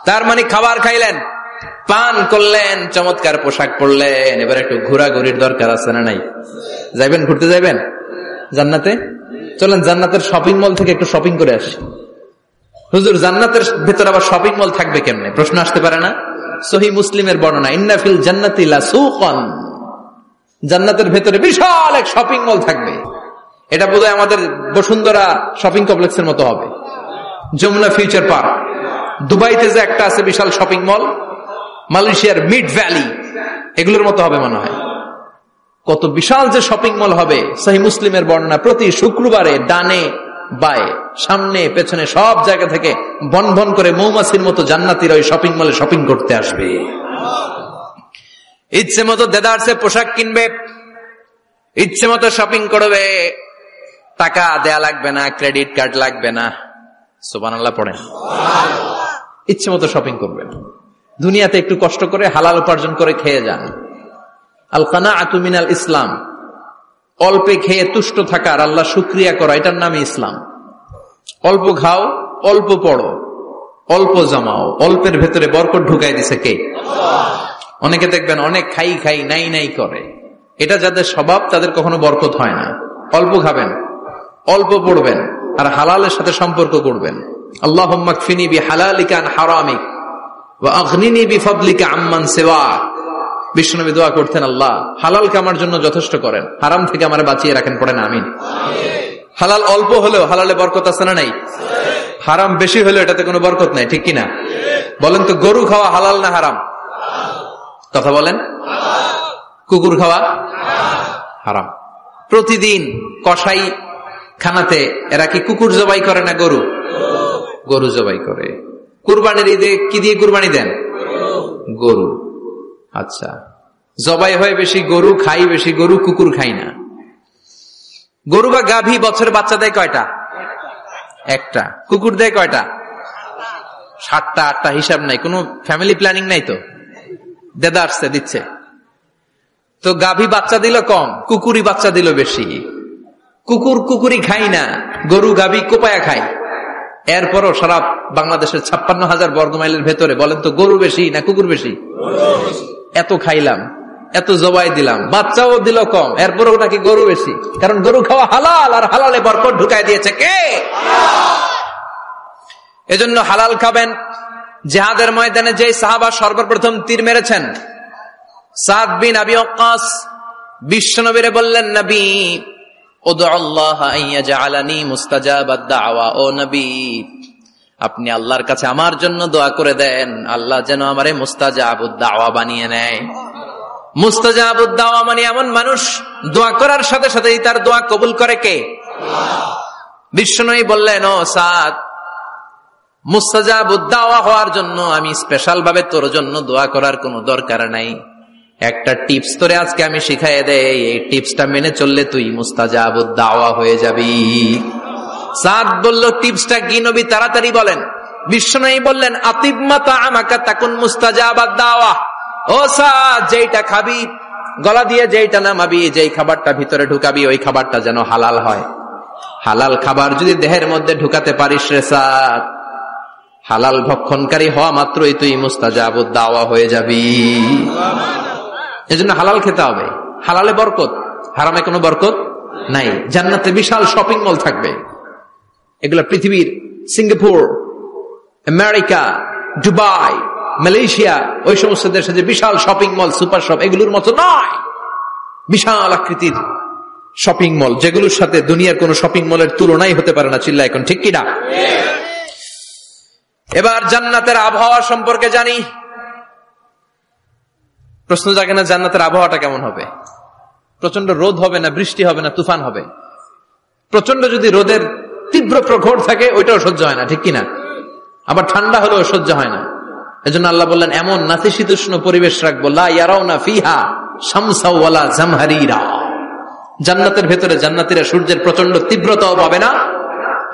তার মানে খাবার খাইলেন, পান করলেন, চমৎকার পোশাক পরলেন, এবার একটু ঘোরাঘুরির দরকার আছে না নাই? যাইবেন, ঘুরতে যাইবেন জান্নাতে? চলেন জান্নাতের শপিং মল থেকে একটু শপিং করে আসি। হুজুর জান্নাতের ভেতরে আবার শপিং মল থাকবে কেমনে? প্রশ্ন আসতে পারে না? সহিহ মুসলিমের বর্ণনা, ইন্না ফিল জান্নাতি লাসুকান, জান্নাতের ভেতরে বিশাল এক শপিং মল থাকবে। এটা বোধহয় আমাদের বসুন্ধরা শপিং কমপ্লেক্সের মতো হবে, যমুনা ফিউচার পার্ক। দুবাইতে যে একটা আছে বিশাল শপিং মল, মালয়েশিয়ার মিড ভ্যালি, এগুলোর মতো হবে মনে হয়। কত বিশাল যে শপিং মল হবে। সহিহ মুসলিমের বর্ণনা, প্রতি শুক্রবারে ডানে বায়ে সামনে পেছনে সব জায়গা থেকে বন বন করে মৌমাছির মতো জান্নাতীরা ওই শপিং মলে শপিং করতে আসবে। ইচ্ছে মতো দেদারসে পোশাক কিনবে, ইচ্ছে মতো শপিং করবে, টাকা দেয়া লাগবে না, ক্রেডিট কার্ড লাগবে না। সুবহানাল্লাহ পড়েন। ইচ্ছে মতো শপিং করবেন। দুনিয়াতে একটু কষ্ট করে হালাল উপার্জন করে খেয়ে যান। আল কানাআতু মিনাল ইসলাম, অল্পে খেয়ে তুষ্ট থাকা আর আল্লাহ শুকরিয়া করা, এটার নামই ইসলাম। অল্প খাও, অল্প পড়ো, অল্প জমাও, অল্পের ভেতরে বরকত ঢুকাই দিছে কে? অনেকে দেখবেন অনেক খাই খাই নাই নাই করে, এটা যাদের স্বভাব তাদের কখনো বরকত হয় না। অল্প খাবেন, অল্প পড়বেন আর হালালের সাথে সম্পর্ক করবেন। আল্লাহুম্মা কফিনি বিহালালিকা আন হারামিক ওয়া আগনিনি বিফাদলিকা আম্মান সিওয়াক। বিশ্বনবী দোয়া করতেন, আল্লাহ হালালকে আমার জন্য যথেষ্ট করেন, হারাম থেকে আমারে বাঁচিয়ে রাখেন। পড়েন আমিন। হালাল অল্প হলেও হালালে বরকত আছে না নাই? হারাম বেশি হলেও এটাতে কোনো বরকত নাই, ঠিক কিনা? বলেন তো, গরু খাওয়া হালাল না হারাম? কথা বলেন। কুকুর খাওয়া হারাম। প্রতিদিন কসাই খানাতে এরা কি কুকুর জবাই করে না গরু? গরু জবাই করে। কুরবানির ঈদে কি দিয়ে কুরবানি দেন? গরু। আচ্ছা, জবাই হয় বেশি, গরু খাই বেশি, গরু কুকুর খাই না। গরু বা গাভী বছরে বাচ্চা দেয় কয়টা? একটা। কুকুর দেয় কয়টা? 7টা 8টা, হিসাব নাই, কোনো ফ্যামিলি প্ল্যানিং নাই তো, দেদা আসছে দিচ্ছে। তো গাভী বাচ্চা দিল কম, কুকুরি বাচ্চা দিল বেশি। কুকুরি খাই না, গরু গাভী কোপায়া খাই। এরপরও সারা বাংলাদেশের 56,000 বর্গমাইলের ভেতরে বলেন তো, গরু বেশি না কুকুর বেশি? এত খাইলাম, এত জবাই দিলাম, বাচ্চাও দিল কম, এরপরও নাকি গরু বেশি। কারণ গরু খাওয়া হালাল, আর হালালে বরকত ঢুকাই দিয়েছে কে? এজন্য হালাল খাবেন। জিহাদের ময়দানে যে সাহাবা সর্বপ্রথম তীর মেরেছেন, সাদ বিন আবি ওয়াক্কাস, বিশ্বনবীরে বললেন, নবী উদু আল্লাহ আইয়াজআলানি মুস্তাজাবাদ দাওয়া, ও নবী আপনি আল্লাহর কাছে আমার জন্য দোয়া করে দেন, আল্লাহ যেন আমারে মুস্তাজাবুদ দাওয়া বানিয়ে নেয়। মুস্তাজাবুদ দাওয়া মানে এমন মানুষ দোয়া করার সাথে সাথেই তার দোয়া কবুল করে কে? বিশ্বনবী বললেন, ও সাদ, মুস্তাজাবুদ দাওয়া হওয়ার জন্য আমি স্পেশাল ভাবে তোর জন্য দোয়া করার কোনো দরকার নাই। একটা টিপস তোরে আজকে আমি শিখাইয়ে দেই, এই টিপসটা মেনে চললে তুই মুস্তাজাবুদ দাওয়া হয়ে যাবি। সাদ বলল, টিপসটা কি নবী? তাড়াতাড়ি বলেন। বিশ্বনবী বললেন, আতিব মা তাআমাকা তাকুন মুস্তাজাবাদ দাওয়া। ও সাদ, যেইটা খাবি, গলা দিয়ে যেইটা নামাবি, যেই খাবারটা ভিতরে ঢুকাবি, ওই খাবারটা যেন হালাল হয়। হালাল খাবার যদি দেহের মধ্যে ঢুকাতে পারিস রে সাদ, হালাল ভক্ষণকারী হওয়া মাত্রই তুই মুস্তাজাবুদ দাওয়া হয়ে যাবি। এজন্য হালাল খেতে হবে। হালালে বরকত, হারামে কোনো বরকত নাই। জান্নাতে বিশাল শপিং মল থাকবে। এগুলো পৃথিবীর সিঙ্গাপুর, আমেরিকা, দুবাই, মালয়েশিয়া, ওই সমস্ত দেশে যে বিশাল শপিং মল, সুপার শপ, এগুলোর মতো নয়। বিশাল আকৃতির শপিং মল, যেগুলোর সাথে দুনিয়ার কোন শপিং মলের তুলনাই হতে পারে না। চিল্লা এখন ঠিক কিনা? এবার জান্নাতের আবহাওয়া সম্পর্কে জানি। প্রশ্ন জাগে না, জান্নাতের আবহাওয়াটা কেমন হবে? প্রচন্ড রোদ হবে না, বৃষ্টি হবে না, তুফান হবে? প্রচন্ড যদি রোদের তীব্র প্রখর থাকে, ওইটাও সহ্য হয় না, ঠিক কিনা? আবার ঠান্ডা হলেও সহ্য হয় না। এজন্য আল্লাহ বললেন, এমন নাতিশীতোষ্ণ পরিবেশ রাখবো, লা ইয়ারাউনা ফিহা শামসা ওয়ালা জামহারিরা। জান্নাতের ভেতরে জান্নাতীরা সূর্যের প্রচন্ড তীব্রতাও পাবে না,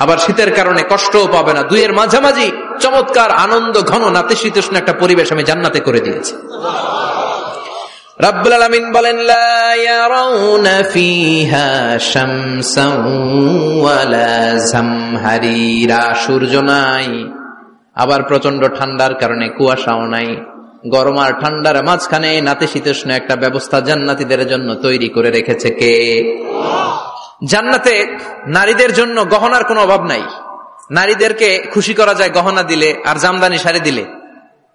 আবার শীতের কারণে কষ্টও পাবে না। দুইয়ের মাঝামাঝি চমৎকার আনন্দ ঘন নাতিশীতোষ্ণ একটা পরিবেশ আমি জান্নাতে করে দিয়েছি। রাব্বুল আলামিন বলেন, লা ইয়ারাউনা ফিহা শামসান ওয়ালা জামহারিরা। সূর্য নাই, আবার প্রচন্ড ঠান্ডার কারণে কুয়াশাও নাই। গরম আর ঠান্ডার মাঝখানে নাতিশীতোষ্ণ একটা ব্যবস্থা জান্নাতীদের জন্য তৈরি করে রেখেছে কে? জান্নাতে নারীদের জন্য গহনার কোনো অভাব নাই। নারীদেরকে খুশি করা যায় গহনা দিলে আর জামদানি শাড়ি দিলে।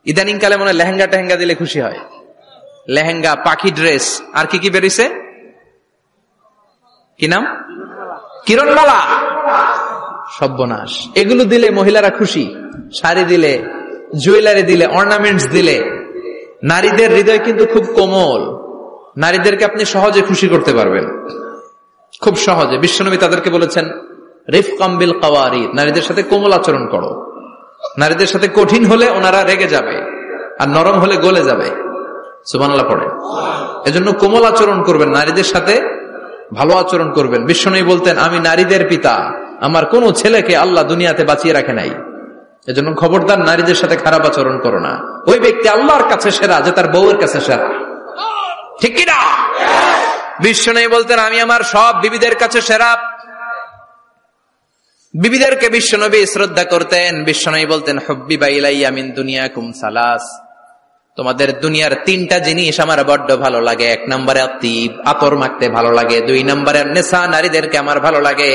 ইদানিং কালে মনে লেহেঙ্গা টেহেঙ্গা দিলে খুশি হয়। লেহেঙ্গা, পাখি ড্রেস, আর কি কি বেরিয়েছে, কি নাম? কিরণমালা, সর্বনাশ। এগুলো দিলে মহিলারা খুশি। শাড়ি দিলে, জুয়েলারি দিলে, অর্নামেন্টস দিলে। নারীদের হৃদয় কিন্তু খুব কোমল। নারীদেরকে আপনি সহজে খুশি করতে পারবেন, খুব সহজে। বিশ্বনবী তাদেরকে বলেছেন, রিফকাম বিল কাওয়ারিদ, নারীদের সাথে কোমল আচরণ করো। নারীদের সাথে কঠিন হলে ওনারা রেগে যাবে, আর নরম হলে গলে যাবে। সুবহানাল্লাহ পড়ে। এজন্য কোমল আচরণ করবেন, নারীদের সাথে ভালো আচরণ করবেন। বিশ্বনবী বলতেন, আমি নারীদের পিতা, আমার কোন ছেলেকে আল্লাহ দুনিয়াতে বাঁচিয়ে রাখে নাই। এজন্য খবরদার নারীদের সাথে খারাপ আচরণ করো না। ওই ব্যক্তি আল্লাহর কাছে সেরা যে তার বউয়ের কাছে সেরা, ঠিক কিনা? বিশ্বনবী বলতেন, আমি আমার সব বিবিদের কাছে সেরা। বিবিদেরকে বিশ্বনবী শ্রদ্ধা করতেন। বিশ্বনবী বলতেন, হুব্বিবা ইলাইয়া মিন দুনিয়াকুম সালাস, তোমাদের দুনিয়ার তিনটা জিনিস আমার বড্ড ভালো লাগে। এক নম্বরে আতিব, আতর মাখতে ভালো লাগে। দুই নম্বরে নেশা, নারীদেরকে আমার ভালো লাগে।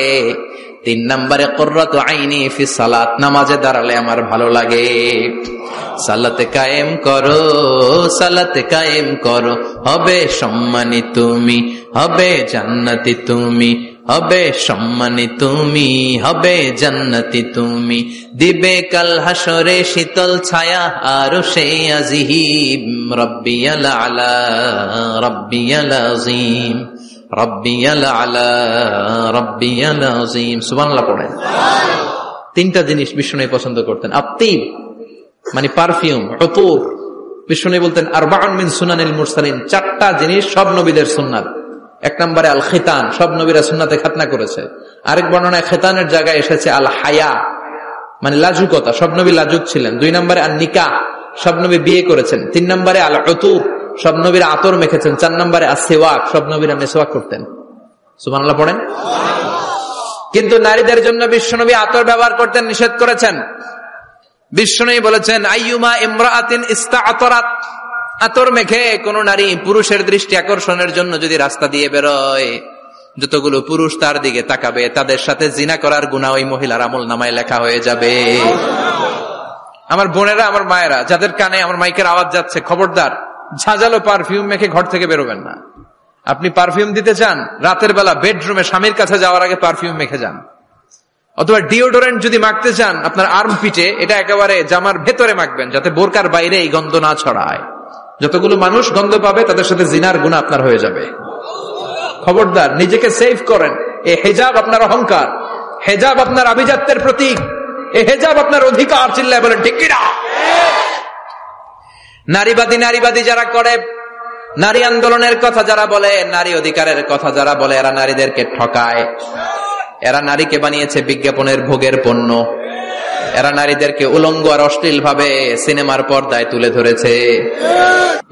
তিন নম্বরে কুররাতু আইনি ফি সালাত, নামাজে দাঁড়ালে আমার ভালো লাগে। সালাতে কায়েম করো, সালাতে কায়েম করো, হবে সম্মানী তুমি, হবে জান্নাতি তুমি, হবে সম্মানী তুমি, হবে জান্নাতি তুমি। দিবে কাল হাসরে শীতল ছায়া আরশে আজিম। রব্বিয়াল আলা, রব্বিয়াল আযীম, রব্বিয়াল আলা, রব্বিয়াল আযীম। সুবহানাল্লাহ পড়েন। তিনটা জিনিস বিষ্ণু পছন্দ করতেন। আতিব মানে পারফিউম, উতুর। বিষ্ণু বলতেন, আরবাউন মিন সুনানিল মুরসালিন, চারটা জিনিস সব নবীদের সুন্নাত। এক নম্বরে আল খিতান, সব নবীরা সুন্নাতে খাতনা করেছে। আরেক বর্ণনায় খিতানের জায়গায় এসেছে আল হায়া, মানে লাজুকতা, সব নবী লাজুক ছিলেন। দুই নম্বরে আল নিকাহ, সব নবী বিয়ে করেছেন। তিন নম্বরে আল উতুর, সব নবীরা আতর মেখেছেন। চার নম্বরে আসওয়াক, সব নবীরা মেসওয়াক করতেন। সুবহানাল্লাহ পড়েন। কিন্তু নারীদের জন্য বিশ্বনবী আতর ব্যবহার করতেন নিষেধ করেছেন। বিশ্বনবী বলেছেন, আইয়ুমা ইমরাআতিন ইস্তাআতারাত, আতর মেখে কোন নারী পুরুষের দৃষ্টি আকর্ষণের জন্য যদি রাস্তা দিয়ে বেরোয়, যতগুলো পুরুষ তার দিকে তাকাবে, তাদের সাথে জিনা করার গুনাহ ওই মহিলার আমলনামায় লেখা হয়ে যাবে। আমার বোনেরা, আমার মায়েরা, যাদের কানে আমার মাইকের আওয়াজ যাচ্ছে, খবরদার ঝাঁঝালো পারফিউম মেখে ঘর থেকে বেরোবেন না। আপনি পারফিউম দিতে চান, রাতের বেলা বেডরুমে স্বামীর কাছে যাওয়ার আগে পারফিউম মেখে যান। অথবা ডিওডোরেন্ট যদি মাখতে চান, আপনার আর্ম পিটে, এটা একেবারে জামার ভেতরে মাখবেন, যাতে বোরকার বাইরে এই গন্ধ না ছড়ায়। যতগুলো মানুষ গন্ধ পাবে, তাদের সাথে জিনার গুনাহ আপনার হয়ে যাবে। খবরদার, নিজেকে সেভ করেন। এই হিজাব আপনার অহংকার, হিজাব আপনার আভিজাত্যের প্রতীক, এই হিজাব আপনার অধিকার। চিল্লায় বলেন ঠিক কিনা? নারীবাদী যারা করে, নারী আন্দোলনের কথা যারা বলে, নারী অধিকারের কথা যারা বলে, এরা নারীদেরকে ঠকায়। এরা নারীকে বানিয়েছে বিজ্ঞাপনের ভোগের পণ্য। এরা নারীদেরকে উলঙ্গ আর অশ্লীল ভাবে সিনেমার পর্দায় তুলে ধরেছে।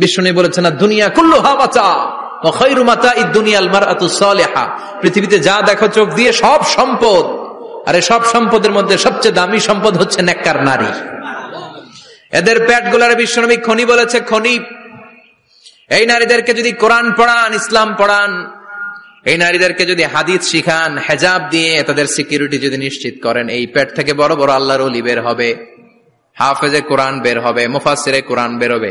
বিষ্ণু বলেছেন, দুনিয়া কুল্লুহা মাতা ওয়া খায়রু মাতা'id দুনিয়াল মারআতুস সালিহা। পৃথিবীতে যা দেখো চোখ দিয়ে সব সম্পদ, আর এই সব সম্পদের মধ্যে সবচেয়ে দামি সম্পদ হচ্ছে নেককার নারী। এদের পেটগুলার বিশ্বনবী খনি বলেছে, খনি। এই নারীদেরকে যদি কোরআন পড়ান, ইসলাম পড়ান, এই নারীদেরকে যদি হাদিস শিখান, হেজাব দিয়ে তাদের সিকিউরিটি যদি নিশ্চিত করেন, এই পেট থেকে বড় বড় আল্লাহর ওলি বের হবে, হাফেজে কোরআন বের হবে, মুফাসসিরে কোরআন বের হবে।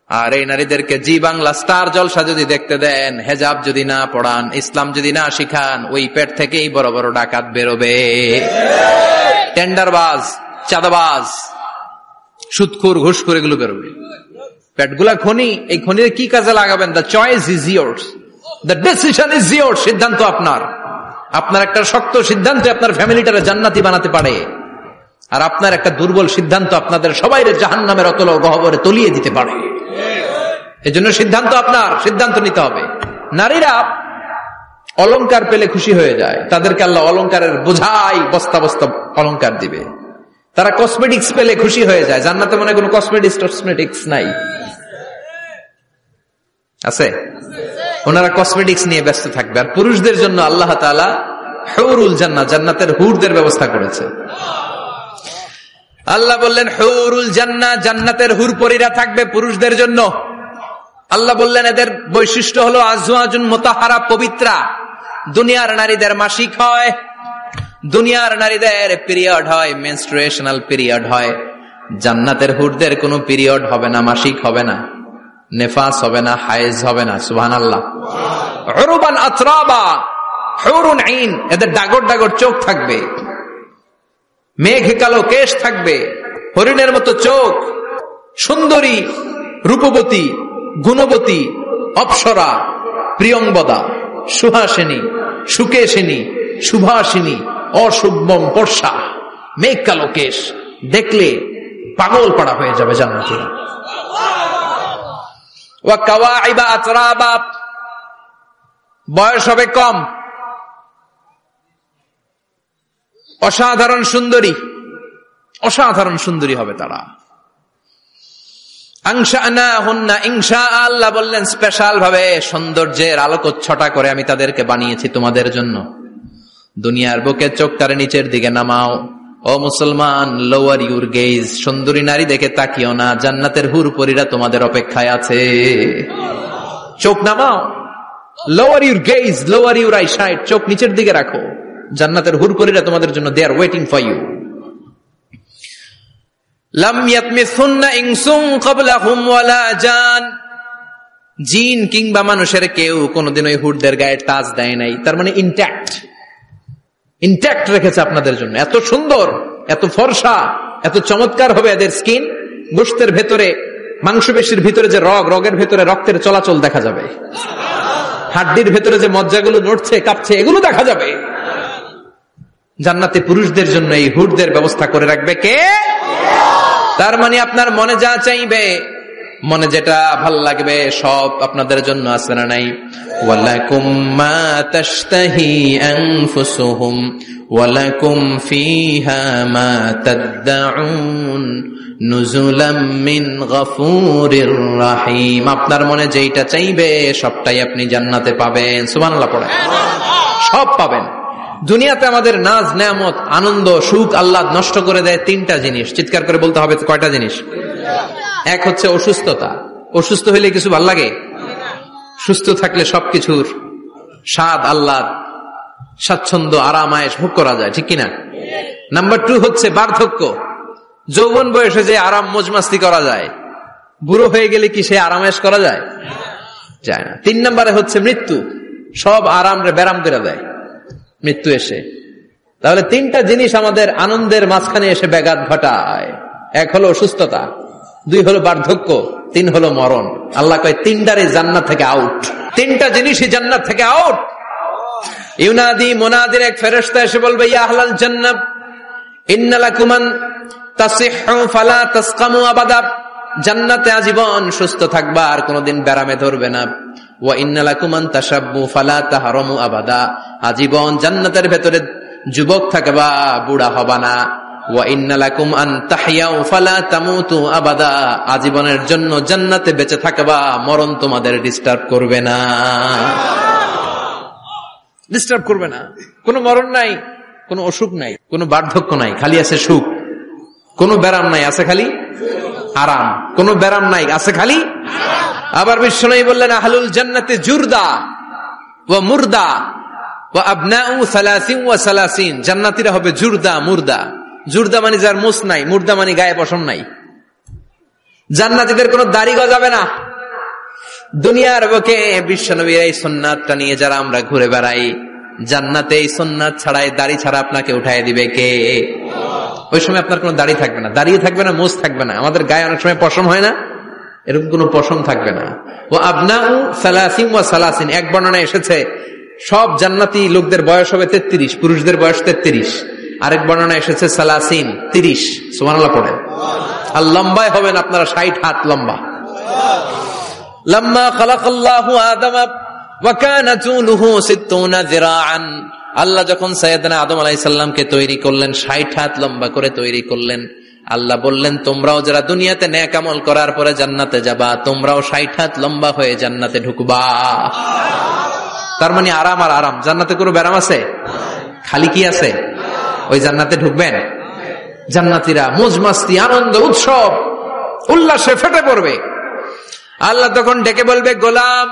আর এই নারীদেরকে জি বাংলা স্টার জলসা যদি দেখতে দেন, হেজাব যদি না পড়ান, ইসলাম যদি না শিখান, ওই পেট থেকেই বড় বড় ডাকাত বেরোবে, টেন্ডারবাজ, চাঁদাবাজ, সুদখোর, ঘুষখোর, এগুলো বেরোবে। পেটগুলা খনি। এই খনির কি কাজে লাগাবেন? The choice is years, the decision is years. সিদ্ধান্ত আপনার। আপনার একটা শক্ত সিদ্ধান্ত আপনার ফ্যামিলিটারে জান্নাতি বানাতে পারে, আর আপনার একটা দুর্বল সিদ্ধান্ত আপনাদের সবাইরে জাহান্নামের অতল গহ্বরে তলিয়ে দিতে পারে। এজন্য সিদ্ধান্ত আপনার, সিদ্ধান্ত নিতে হবে। নারীরা অলংকার পেলে খুশি হয়ে যায়, তাদেরকে আল্লাহ অলংকারের বোঝাই বস্তা বস্তা অলংকার দিবে। তারা কসমেটিক্স পেলে খুশি হয়ে যায়। জান্নাতে মনে কোনো কসমেটিক্স নাই? আছে? ওনারা কসমেটিক্স নিয়ে ব্যস্ত থাকবে। আর পুরুষদের জন্য আল্লাহ তাআলা হুরুল জান্নাহ, জান্নাতের হুরদের ব্যবস্থা করেছে। আল্লাহ বললেন হুরুল জান্নাহ, জান্নাতের হুর পরীরা থাকবে পুরুষদের জন্য। আল্লাহ বললেন এদের বৈশিষ্ট্য হলো আজওয়াজুন মুতাহহারা, পবিত্রা। দুনিয়ার নারীদের মাসিক হয়, দুনিয়ার নারীদের পিরিয়ড হয়, মেনস্ট্রুয়েশনাল পিরিয়ড হয়। জান্নাতের হুরদের কোনো পিরিয়ড হবে না, মাসিক হবে না, নেফাস হবে না, হায়েজ হবে না। সুবহানাল্লাহ। উরবান আতরাবা, হুরুন আইন, এদের ডাগর ডাগর চোখ থাকবে, মেঘ কালো কেশ থাকবে, হরিণের মতো চোখ, সুন্দরী, রূপবতী, গুণবতী, অপ্সরা, প্রিয়ংবদা, সুহাসিনী, সুকেশিনী, সুভাষিনী, অশুভম পর্ষা, মেঘ কালো কেশ, দেখলে পাগল পাড়া হয়ে যাবে জান্নাতীরা। ওয়া কাওয়াইবা আতরাবা, বয়স হবে কম, অসাধারণ সুন্দরী, অসাধারণ সুন্দরী হবে তারা। আনশানাহুন্না ইনশা, আল্লাহ বললেন স্পেশাল ভাবে সৌন্দর্যের আলোকচ্ছটা করে আমি তাদেরকে বানিয়েছি তোমাদের জন্য। দুনিয়ার বুকে চোখটারে নিচের দিকে নামাও। ও মুসলমান, লোয়ার ইউর গেজ, সুন্দরী নারী দেখে তাকিও না, জান্নাতের হুর পরীরা তোমাদের অপেক্ষায় আছে। চোখ নামাও, lower your gaze, lower your eye sight, চোখ নিচের দিকে রাখো, জান্নাতের হুর পরীরা তোমাদের জন্য they are waiting for you. লাম ইয়াতমিসুন্না ইনসুন ক্বাবলাহুম ওয়ালা জান, জিন কিংবা মানুষের কেউ কোনোদিন ওই হুরদের গায়ে টাচ দেয় নাই। তার মানে ইনট্যাক্ট রেখেছে আপনাদের জন্য। এত সুন্দর, এত ফর্সা, এত চমৎকার হবে এদের স্কিন। গোশতের ভেতরে, মাংসপেশির ভিতরে যে রগের ভেতরে রক্তের চলাচল দেখা যাবে, হাড্ডির ভেতরে যে মজ্জাগুলো নড়ছে কাঁপছে এগুলো দেখা যাবে। জান্নাতে পুরুষদের জন্য এই হুরদের ব্যবস্থা করে রাখবে কে? তার মানে আপনার মনে যা চাইবে, মনে যেটা ভাল লাগবে সব আপনাদের জন্য আছে না নাই? ওয়ালাকুম মা তাশতাহি আনফুসুহুম ওয়ালাকুম ফিহা মা তাদউন নুজুলাম মিন গফুরির রহিম। আপনার মনে যেটা চাইবে সবটাই আপনি জান্নাতে পাবেন। সুবহানাল্লাহ পড়ে সব পাবেন। দুনিয়াতে আমাদের নাজ নেয়ামত, আনন্দ, সুখ আল্লাহ নষ্ট করে দেয় তিনটা জিনিস। চিৎকার করে বলতে হবে কয়টা জিনিস? এক হচ্ছে অসুস্থতা। অসুস্থ হইলে কিছু ভাল লাগে? সুস্থ থাকলে সবকিছুর স্বাদ, আল্লাহর স্বাচ্ছন্দ্য, আরাম, আয়েশ ভোগ করা যায়, ঠিক কিনা? নাম্বার 2 হচ্ছে বার্ধক্য। যৌবন বয়সে যে আরাম মজমাস্তি করা যায়, বুড়ো হয়ে গেলে কি সে আরাম আয়েশ করা যায়? যায় না। 3 নম্বরে হচ্ছে মৃত্যু। সব আরাম রে ব্যারাম করে দেয় মৃত্যু এসে। তাহলে 3টা জিনিস আমাদের আনন্দের মাঝখানে এসে ব্যাঘাত ঘটায়। 1 হলো অসুস্থতা, 2 হলো বার্ধক্য, 3 হলো মরণ। আল্লাহ কয় 3টারে জান্নাত থেকে আউট। 3টা জিনিসই জান্নাত থেকে আউট। ইউনাদি মুনাদির এক ফেরেশতা এসে বলবে, ইয়া আহলাল জান্নাহ ইন্না লাকুম তাসিহু ফালা তাসকামু আবাদা। জান্নাতে আজীবন সুস্থ থাকবা, আর কোনোদিন ব্যারামে ধরবে না। ওয়া ইন্না লাকুম আন তাশাব্বু ফালা তাহরামু আবাদা, আজীবন জান্নাতের ভেতরে যুবক থাকবা, বুড়া হবা না। ওয়া ইন্না লাকুম আন তাহইয়াউ ফালা তামুতু আবাদা, আজীবনের জন্য জান্নাতে বেঁচে থাকবা, মরণ তোমাদের ডিস্টার্ব করবে না, ডিস্টার্ব করবে না। কোনো মরণ নাই, কোনো অসুখ নাই, কোনো বার্ধক্য নাই, খালি আছে সুখ। কোনো ব্যারাম নাই, আছে খালি আরাম। কোনো ব্যারাম নাই, আছে খালি। আবার বিশ্বনবী বললেন আহলুল জান্নাতে জুরদা ওয়া মুরদা ওয়া আবনাউ 30 ওয়া 30, জান্নাতীরা হবে জুরদা মুরদা। জুরদা মানে যার মুছ নাই, মুরদা মানে গায়ে পশম নাই। জান্নাতীদের কোনো দাড়ি গজাবে না। দুনিয়ার বুকে বিশ্বনবীর এই সুন্নাতটা নিয়ে যারা আমরা ঘুরে বেড়াই, জান্নাতে এই সুন্নাত ছাড়াই দাড়ি ছাড়া আপনাকে উঠায় দিবে কে? ওই সময় আপনার কোনো দাড়ি থাকবে না, দাঁড়িয়ে থাকবে না, মুছ থাকবে না। আমাদের গায়ে অনেক সময় পশম হয় না, এরকম কোনো পশম থাকবে না। ও আবনাউ 30 ওয়া 30, এক বর্ণনায় এসেছে সব জান্নাতি লোকদের বয়স হবে 33, পুরুষদের বয়স 33। আরেক বর্ণনায় এসেছে 30 সুবহানাল্লাহ পড়েন। আর লম্বায় হবেন আপনারা 60 হাত লম্বা। লাম্মা খালাকাল্লাহু আদামা ওয়া কানা তুলুহু 60 যিরাআন, আল্লাহ যখন সাইয়েদনা আদম আলাইহিস সালামকে তৈরি করলেন, 60 হাত লম্বা করে তৈরি করলেন। আল্লাহ বললেন তোমরাও যারা দুনিয়াতে নেক আমল করার পরে জান্নাতে যাবা, তোমরাও 60 হাত লম্বা হয়ে জান্নাতে ঢুকবা। তার মানে আরাম আর আরাম। জান্নাতে কোনো ব্যারাম আছে? খালি কি আছে? ওই জান্নাতে ঢুকবেন, জান্নাতীরা মौज मस्ती আনন্দ উৎসব উল্লাসে ফেটে পড়বে। আল্লাহ তখন ডেকে বলবে, গোলাম,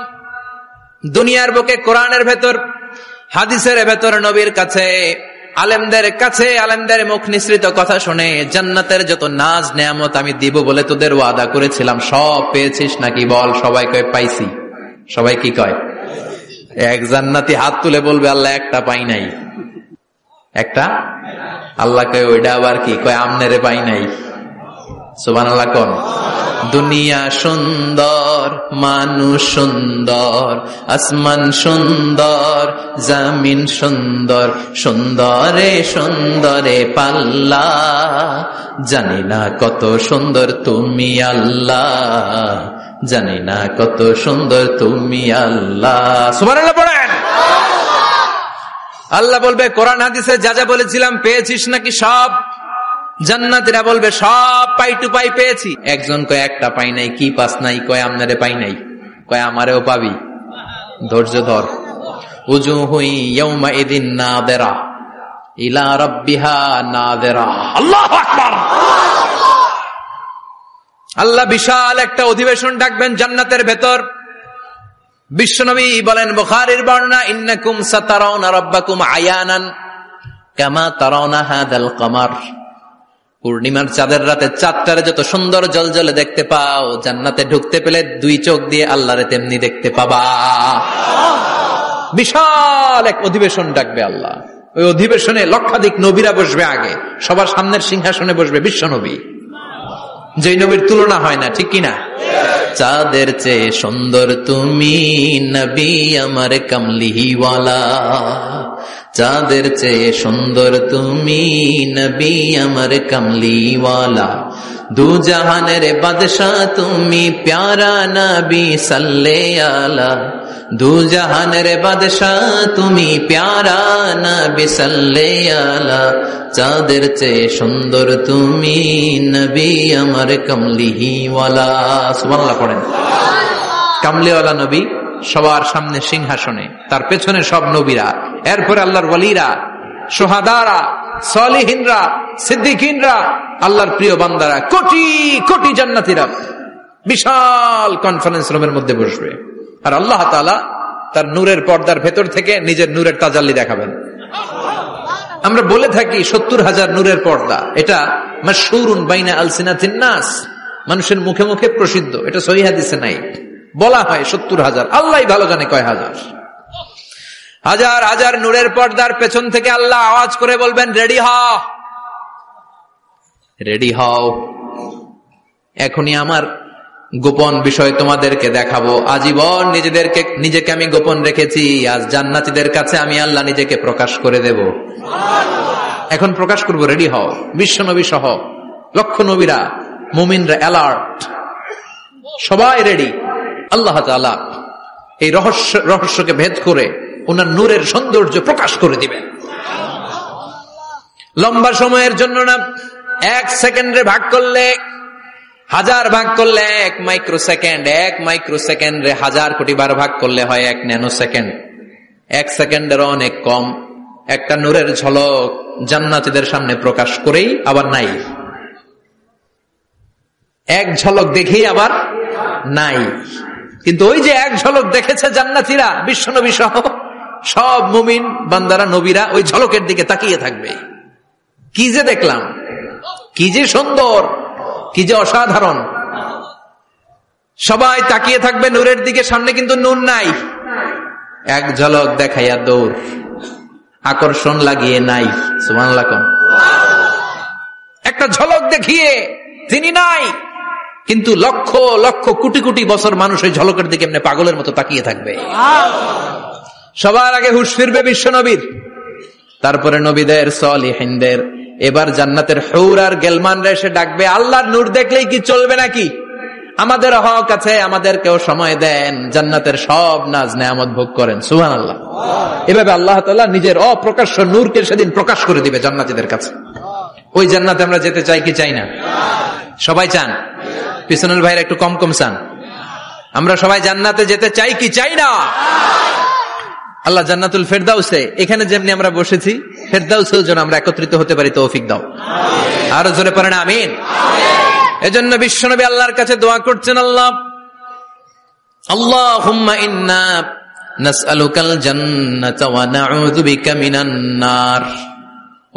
দুনিয়ার বুকে কোরআনের ভেতর, হাদিসের ভেতর, নবীর কাছে, আলেমদের কাছে, আলেমদের মুখ নিঃসৃত কথা শুনে জান্নাতের যত নাজ নেয়ামত আমি দিব বলে তোদের ওয়াদা করেছিলাম, সব পেয়েছিস নাকি বল? সবাই কয় পাইছি। সবাই কি কয়? এক জান্নাতি হাত তুলে বলবে আল্লাহ একটা পাই নাই। একটা? আল্লাহ কয় ওইটা আবার কি? কয় আমনেরে পাই নাই। সুবহানাল্লাহ কোন? দুনিয়া সুন্দর, মানুষ সুন্দর, আসমান সুন্দর, জমিন সুন্দর, সুন্দরে সুন্দরে পাল্লা, জানি না কত সুন্দর তুমি আল্লাহ, জানি না কত সুন্দর তুমি আল্লাহ। সুবহানাল্লাহ পড়েন। আল্লাহ বলবে কোরআন হাদিসে যা যা বলেছিলাম পেয়েছিস নাকি সব? জান্নাতীরা বলবে সব পাই টু পাই পেয়েছি। একজন কয় একটা পাই নাই। কি পাস নাই? কয় আমনারে পাই নাই। কয় আমারেও পাবি, ধৈর্য ধর। উজুহু ইয়াউমা ইদিন নাযিরা ইলা রাব্বিহা নাযিরা। আল্লাহু আকবার। আল্লাহ বিশাল একটা অধিবেশন ডাকবেন জান্নাতের ভেতর। বিশ্বনবী বলেন বুখারীর বর্ণনা, ইন্নাকুম সাতারাউনা রাব্বাকুম আয়ানান কামা তারাউনা হাদাল কমার। পূর্ণিমার চাঁদের রাতে চাঁদটারে যত সুন্দর জলজলে দেখতে পাও, জান্নাতে ঢুকতে পেলে দুই চোখ দিয়ে আল্লাহরে তেমনি দেখতে পাবা। বিশাল এক অধিবেশন ডাকবে আল্লাহ। ওই অধিবেশনে লক্ষাধিক নবীরা বসবে। আগে সবার সামনের সিংহাসনে বসবে বিশ্বনবী, যেই নবীর তুলনা হয় না, ঠিক কিনা? চাঁদের চেয়ে সুন্দর তুমি নবী আমার কামলিওয়ালা, চাঁদের চেয়ে সুন্দর তুমি নবী আমার কামলিওয়ালা, দু জাহানের বাদশাহ তুমি প্যারা নবী সাল্লে আলা, দু জাহানের বাদশাহ তুমি প্যারা নবী সাল্লে আলা, চাঁদের চেয়ে সুন্দর তুমি নবী আমার কামলিওয়ালা। সুবহানাল্লাহ পড়েন। কামলিওয়ালা নবী সবার সামনে সিংহাসনে, তার পেছনে সব নবীরা, এরপরে আল্লাহর ওয়ালিরা, শুহাদারা, সালিহিনরা, সিদ্দিকিনরা, আল্লাহর প্রিয় বান্দারা, কোটি কোটি জান্নাতীরা বিশাল কনফারেন্স রুমের মধ্যে বসবে। আর আল্লাহ তাআলা তার নূরের পর্দার ভেতর থেকে নিজের নূরের তাজাল্লি দেখাবেন। আমরা বলে থাকি 70,000 নূরের পর্দা, এটা মাশহুরুন বাইনা আলসিনাতিন নাস, মানুষের মুখে মুখে প্রসিদ্ধ। এটা সহিহ হাদিসে নাই, বলা হয় 70,000, আল্লাহই ভালো জানে কয় হাজার। হাজার হাজার নূরের পর্দার পেছন থেকে আল্লাহ আওয়াজ করে বলবেন, রেডি হও, রেডি হও, এখনই আমার গোপন বিষয় তোমাদেরকে দেখাবো। আজীবন নিজেকে আমি গোপন রেখেছি, আজ জান্নাতীদের কাছে আমি আল্লাহ নিজেকে প্রকাশ করে দেব। এখন প্রকাশ করব, রেডি হও। বিশ্ব নবী সহ লক্ষ নবীরা, মুমিনরা অ্যালার্ট, সবাই রেডি। আল্লাহ তাআলা এই রহস্যকে ভেদ করে ওনার নূরের সৌন্দর্য প্রকাশ করে দিবেন। লম্বা সময়ের জন্য না, 1 সেকেন্ডে ভাগ করলে, 1000 ভাগ করলে 1 মাইক্রোসেকেন্ড, 1 মাইক্রোসেকেন্ডে 1000 কোটি বার ভাগ করলে হয় 1 ন্যানো সেকেন্ড। 1 সেকেন্ডেরও অনেক কম একটা নূরের ঝলক জান্নাতীদের সামনে প্রকাশ করেই আবার নাই। এক ঝলক দেখেই আবার নাই। কিন্তু ওই যে এক ঝলক দেখেছে জান্নাতীরা, বিশ্বনবী সহ সব মুমিন বান্দারা, নবীরা ওই ঝলকের দিকে তাকিয়ে থাকবে। কি যে দেখলাম, কি যে সুন্দর, কি যে অসাধারণ। সবাই তাকিয়ে থাকবে নূরের দিকে, সামনে কিন্তু নূর নাই। এক ঝলক দেখাইয়া দৌড়, আকর্ষণ লাগিয়ে নাই। সুবহানাল্লাহ। একটা ঝলক দেখিয়ে তিনি নাই, কিন্তু লক্ষ লক্ষ কোটি কোটি বছর মানুষ ওই ঝলকের দিকে এমনি পাগলের মতো তাকিয়ে থাকবে। সবার আগে হুঁশ ফিরবে বিশ্বনবীর, তারপরে নবীদের, সলিহিনদের। এবার জান্নাতের হুর আর গেলমানরা এসে ডাকবে, আল্লাহর নূর দেখলেই কি চলবে নাকি? আমাদের হক আছে, আমাদেরকেও সময় দেন, জান্নাতের সব নাজ নেয়ামত ভোগ করেন। সুবহানাল্লাহ। এভাবে আল্লাহ তাআলা নিজের অপ্রকাশ্য নূরকে সেদিন প্রকাশ করে দিবে জান্নাতীদের কাছে। ওই জান্নাতে আমরা যেতে চাই কি চাই না? সবাই চান? পিছনের ভাইরা একটু কম কম চান। আমরা সবাই জান্নাতে যেতে চাই কি চাই না? আল্লাহ জান্নাতুল ফেরদাউসে, এখানে যেমনি আমরা বসেছি, ফেরদাউসেও যেন আমরা একত্রিত হতে পারি, তৌফিক দাও। আরো জোরে পড়েন আমিন। এজন্য বিশ্বনবী আল্লাহর কাছে দোয়া করছেন, আল্লাহুম্মা ইন্না নাসআলুকাল জান্নাতা ওয়া নাউযু বিকা মিনান নার।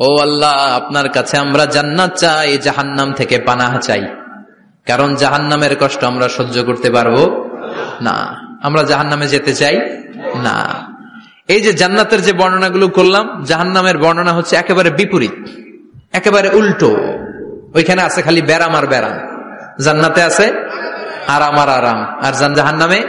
ও আল্লাহ, আপনার কাছে আমরা জান্নাত চাই, জাহান্নাম থেকে পানাহ চাই। কারণ জাহান্নামের কষ্ট আমরা সহ্য করতে পারবো না, আমরা জাহান্নামে যেতে চাই না। এই যে জান্নাতের যে বর্ণনাগুলো করলাম, জাহান্নামের বর্ণনা হচ্ছে একেবারে বিপরীত, একেবারে উল্টো। ওইখানে আছে খালি ব্যারাম আর ব্যারাম, জান্নাতে আছে আরাম আর আরাম, আর জাহান্নামে